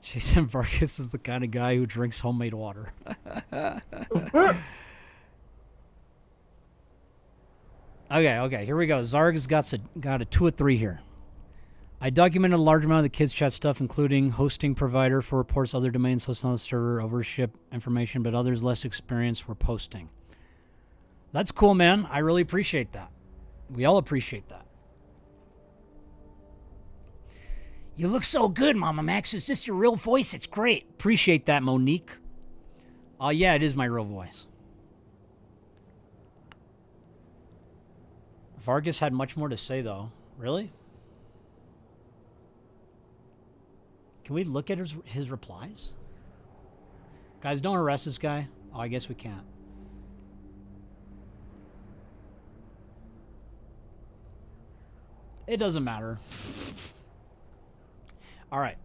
Jason Vargas is the kind of guy who drinks homemade water. Okay, here we go. Zarg's got a 2 of 3 here. I documented a large amount of the kids chat stuff, including hosting provider for reports, other domains hosted on the server, overship information, but others less experienced were posting. That's cool, man. I really appreciate that. We all appreciate that. You look so good, Mama Max. Is this your real voice? It's great. Appreciate that, Monique. Oh, yeah, it is my real voice. Vargas had much more to say, though. Really? Can we look at his replies? Guys, don't arrest this guy. Oh, I guess we can't. It doesn't matter. All right.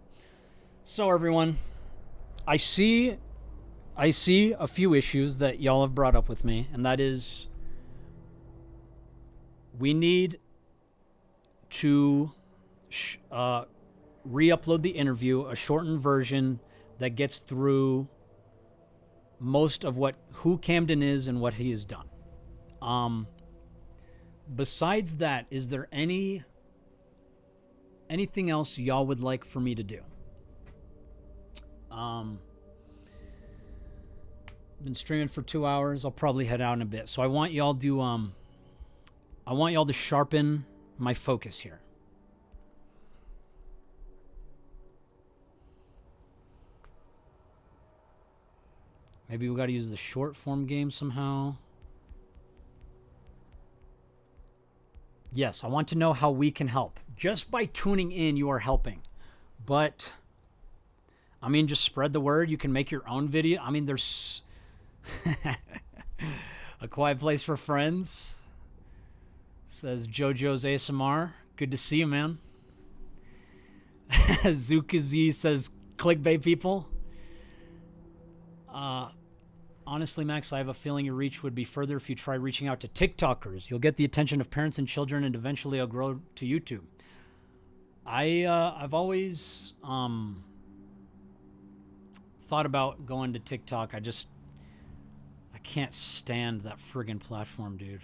So, everyone, I see a few issues that y'all have brought up with me, and that is we need to re-upload the interview, a shortened version that gets through most of who Camden is and what he has done. Besides that, is there anything else y'all would like for me to do? Been streaming for 2 hours. I'll probably head out in a bit. So I want y'all to sharpen my focus here. Maybe we got to use the short form game somehow. Yes, I want to know how we can help. Just by tuning in, you are helping. But, I mean, just spread the word. You can make your own video. I mean, there's A Quiet Place for Friends, says JoJo's ASMR. Good to see you, man. Zukazi says, clickbait people. Honestly, Max, I have a feeling your reach would be further if you try reaching out to TikTokers. You'll get the attention of parents and children, and eventually it'll grow to YouTube. I've always thought about going to TikTok. I can't stand that friggin' platform, dude.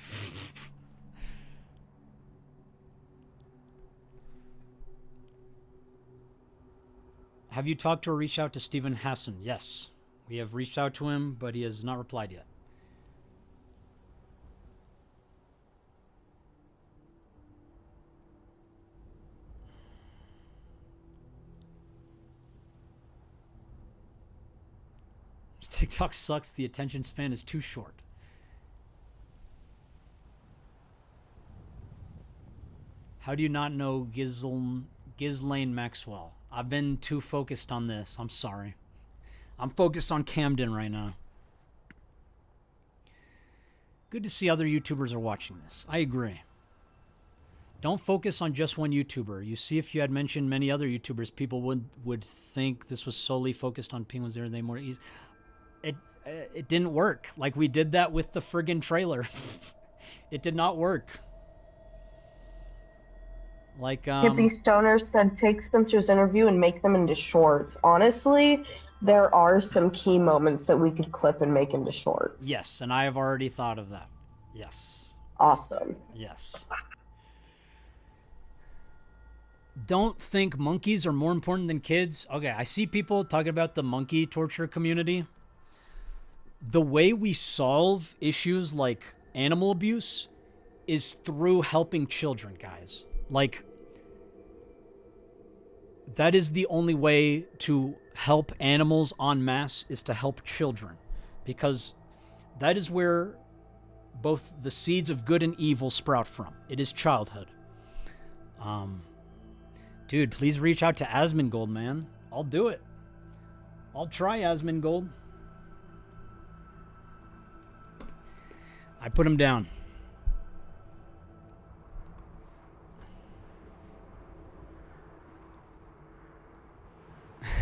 Have you talked to or reached out to Stephen Hassan? Yes. We have reached out to him, but he has not replied yet. TikTok sucks. The attention span is too short. How do you not know Ghislaine Maxwell? I've been too focused on this. I'm sorry. I'm focused on Camden right now. Good to see other YouTubers are watching this. I agree. Don't focus on just one YouTuber. You see, if you had mentioned many other YouTubers, people would think this was solely focused on Penguins. There, they more easy. It didn't work. Like, we did that with the friggin' trailer. It did not work. Like, Hippie Stoner said, take Spencer's interview and make them into shorts. Honestly, there are some key moments that we could clip and make into shorts. yes, and I have already thought of that. Yes. Awesome. Yes. Don't think monkeys are more important than kids. Okay, I see people talking about the monkey torture community. The way we solve issues like animal abuse is through helping children, guys. Like, that is the only way to help animals en masse, is to help children, because that is where both the seeds of good and evil sprout from. It is childhood. Dude, please reach out to Asmongold, man. I'll do it. I'll try Asmongold. I put him down.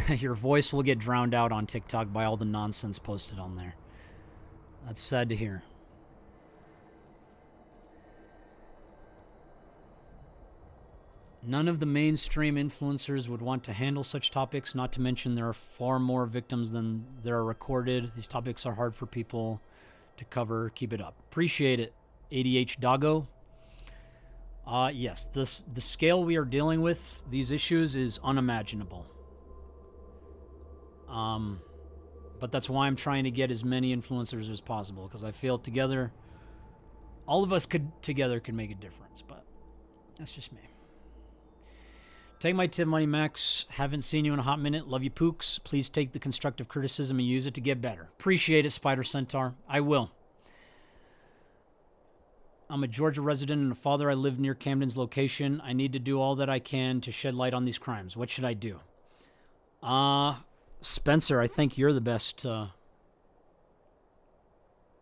Your voice will get drowned out on TikTok by all the nonsense posted on there. That's sad to hear. None of the mainstream influencers would want to handle such topics, not to mention there are far more victims than there are recorded. These topics are hard for people to cover. Keep it up. Appreciate it, ADH Doggo. Yes, the scale we are dealing with, these issues, is unimaginable. But that's why I'm trying to get as many influencers as possible, because I feel together, all of us could make a difference, but that's just me. Take my tip, Money Max. Haven't seen you in a hot minute. Love you, Pooks. Please take the constructive criticism and use it to get better. Appreciate it, Spider Centaur. I will. I'm a Georgia resident and a father. I live near Camden's location. I need to do all that I can to shed light on these crimes. What should I do? Spencer, I think you're the best to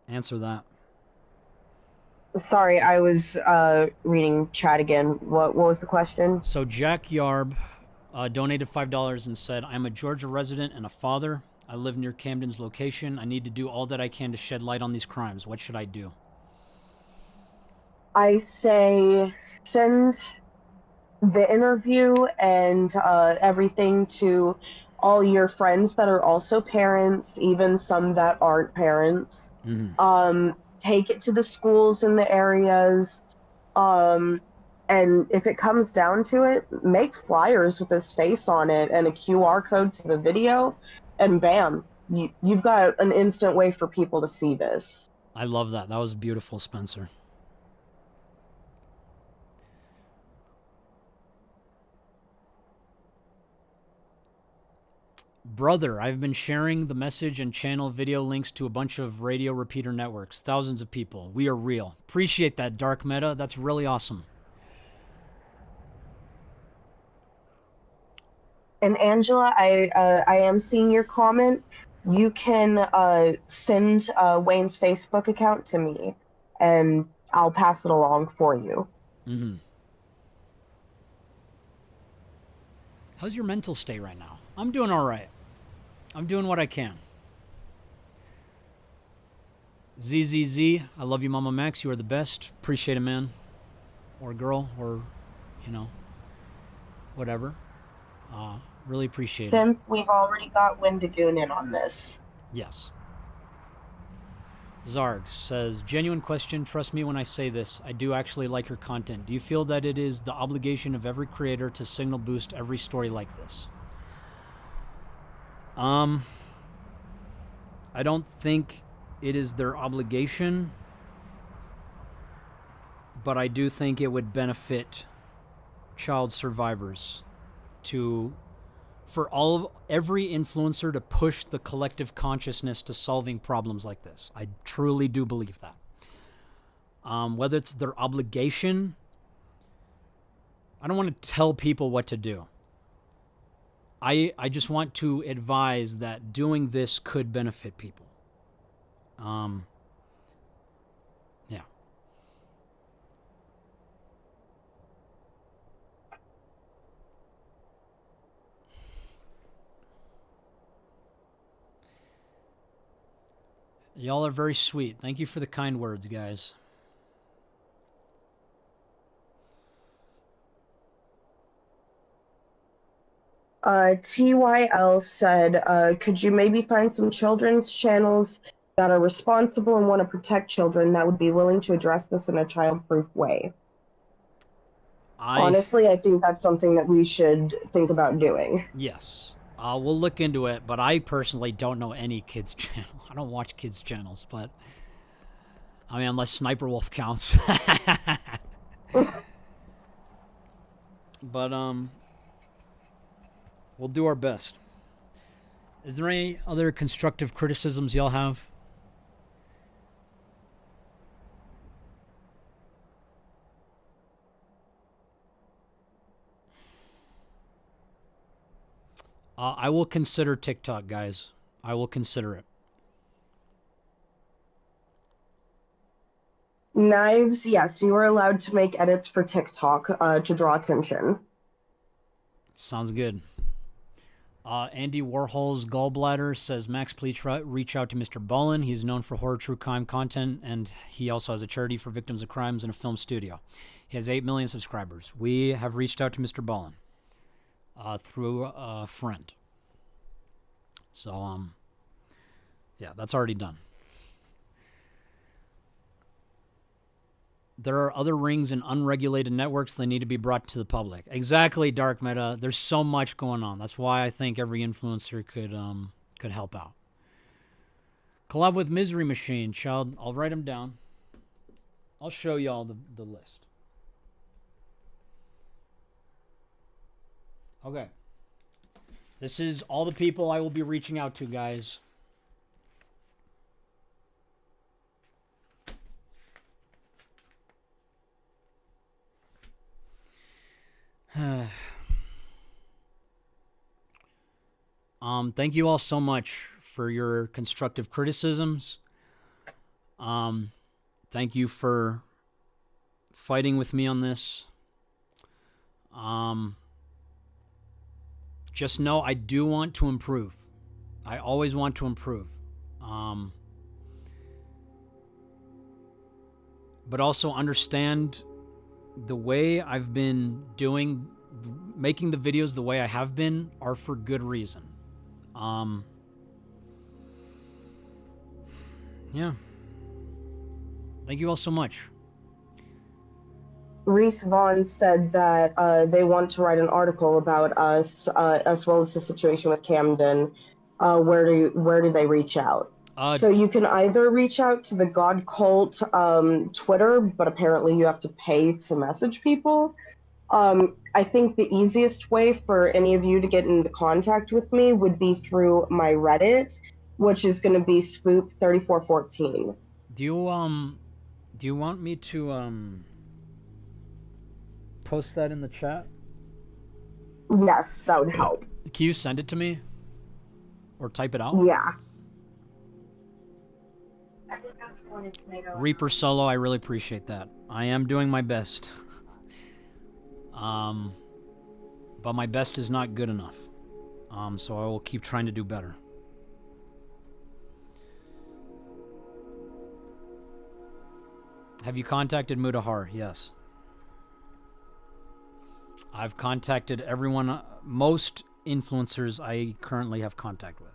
answer that. Sorry, I was reading chat again. What was the question? So Jack Yarb donated $5 and said, I'm a Georgia resident and a father. I live near Camden's location. I need to do all that I can to shed light on these crimes. What should I do? I say send the interview and everything to all your friends that are also parents, even some that aren't parents. Mm-hmm. Take it to the schools in the areas. And if it comes down to it, make flyers with his face on it and a QR code to the video, and bam, you've got an instant way for people to see this. I love that. That was beautiful, Spencer. Brother, I've been sharing the message and channel video links to a bunch of radio repeater networks. Thousands of people. We are real. Appreciate that, Dark Meta. That's really awesome. And Angela, I am seeing your comment. You can send Wayne's Facebook account to me, and I'll pass it along for you. Mm-hmm. How's your mental state right now? I'm doing all right. I'm doing what I can. ZZZ, I love you, Mama Max. You are the best. Appreciate it, man. Or girl, or, whatever. Really appreciate it. Since we've already got Wendigoon in on this. Yes. Zarg says, genuine question, trust me when I say this. I do actually like your content. Do you feel that it is the obligation of every creator to signal boost every story like this? I don't think it is their obligation, but I do think it would benefit child survivors for every influencer to push the collective consciousness to solving problems like this. I truly do believe that. Whether it's their obligation, I don't want to tell people what to do. I just want to advise that doing this could benefit people. Yeah. Y'all are very sweet. Thank you for the kind words, guys. TYL said, could you maybe find some children's channels that are responsible and want to protect children that would be willing to address this in a child-proof way? Honestly, I think that's something that we should think about doing. Yes. We'll look into it, but I personally don't know any kids channel. I don't watch kids channels, but I mean, unless Sniper Wolf counts. But we'll do our best. Is there any other constructive criticisms y'all have? I will consider TikTok, guys. I will consider it. Knives, yes, you are allowed to make edits for TikTok to draw attention. Sounds good. Andy Warhol's gallbladder says, Max, please reach out to Mr. Bullen. He's known for horror true crime content, and he also has a charity for victims of crimes and a film studio. He has 8 million subscribers. We have reached out to Mr. Bullen through a friend. So, yeah, that's already done. There are other rings and unregulated networks that need to be brought to the public. Exactly, Dark Meta. There's so much going on. That's why I think every influencer could help out. Collab with Misery Machine. Child, I'll write them down. I'll show y'all the list. Okay. This is all the people I will be reaching out to, guys. Thank you all so much for your constructive criticisms. Thank you for fighting with me on this. Just know I do want to improve. I always want to improve. But also understand the way I've been making the videos the way I have been are for good reason. Yeah. Thank you all so much. Reese Vaughn said that they want to write an article about us, as well as the situation with Camden. Where do they reach out? So you can either reach out to the God Cult Twitter, but apparently you have to pay to message people. I think the easiest way for any of you to get into contact with me would be through my Reddit, which is going to be Spoop3414. Do you want me to post that in the chat? Yes, that would help. Can you send it to me? Or type it out? Yeah. Reaper Solo, I really appreciate that. I am doing my best. But my best is not good enough. So I will keep trying to do better. Have you contacted Mudahar? Yes. I've contacted everyone, most influencers I currently have contact with.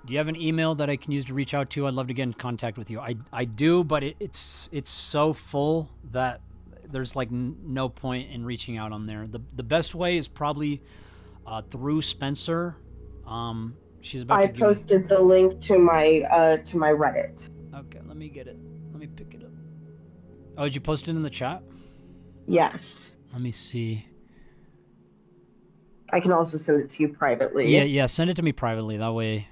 Do you have an email that I can use to reach out to? I'd love to get in contact with you. I do, but it's so full that there's like no point in reaching out on there. The best way is probably through Spencer. She's about. I posted the link to my Reddit. Okay, let me get it. Let me pick it up. Oh, did you post it in the chat? Yes. Let me see. I can also send it to you privately. Yeah, send it to me privately. That way,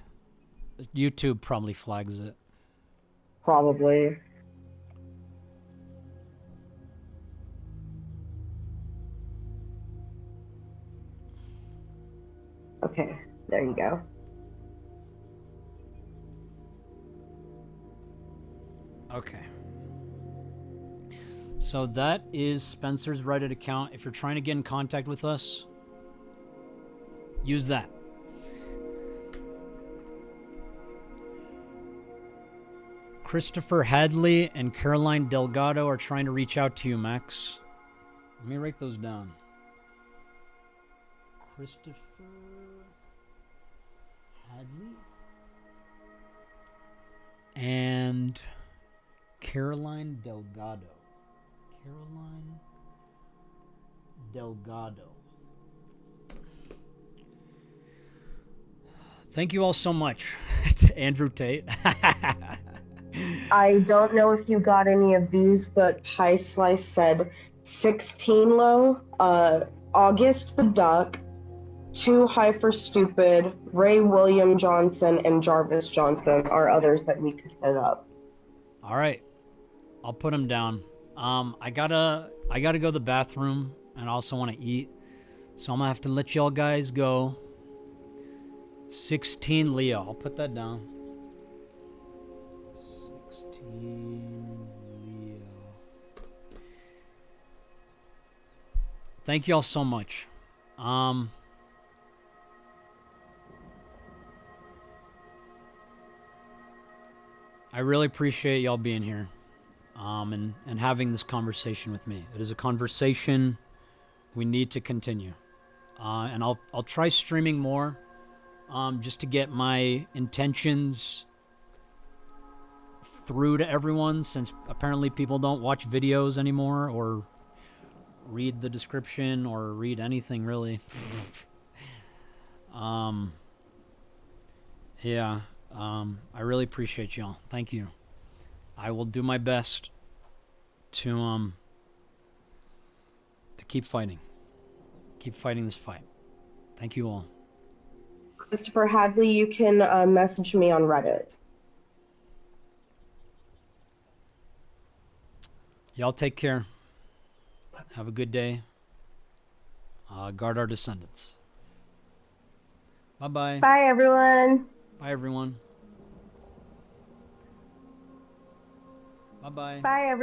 YouTube probably flags it. Probably. Okay, there you go. Okay. So that is Spencer's Reddit account. If you're trying to get in contact with us, use that. Christopher Hadley and Caroline Delgado are trying to reach out to you, Max. Let me write those down. Christopher Hadley, and Caroline Delgado. Caroline Delgado. Thank you all so much, Andrew Tate. I don't know if you got any of these, but Pie Slice said 16 low, August the Duck, Too High for Stupid, Ray William Johnson, and Jarvis Johnson are others that we could hit up. All right, I'll put them down. I gotta go to the bathroom, and I also want to eat, so I'm gonna have to let y'all guys go. 16 Leo, I'll put that down. 16 Leo. Thank you all so much. I really appreciate y'all being here, and having this conversation with me. It is a conversation we need to continue, and I'll try streaming more, just to get my intentions through to everyone, since apparently people don't watch videos anymore or read the description or read anything really. Yeah. I really appreciate y'all. Thank you. I will do my best to keep fighting. Keep fighting this fight. Thank you all. Christopher Hadley, you can message me on Reddit. Y'all take care. Have a good day. Guard our descendants. Bye-bye. Bye, everyone. Bye, everyone. Bye-bye. Bye, everyone.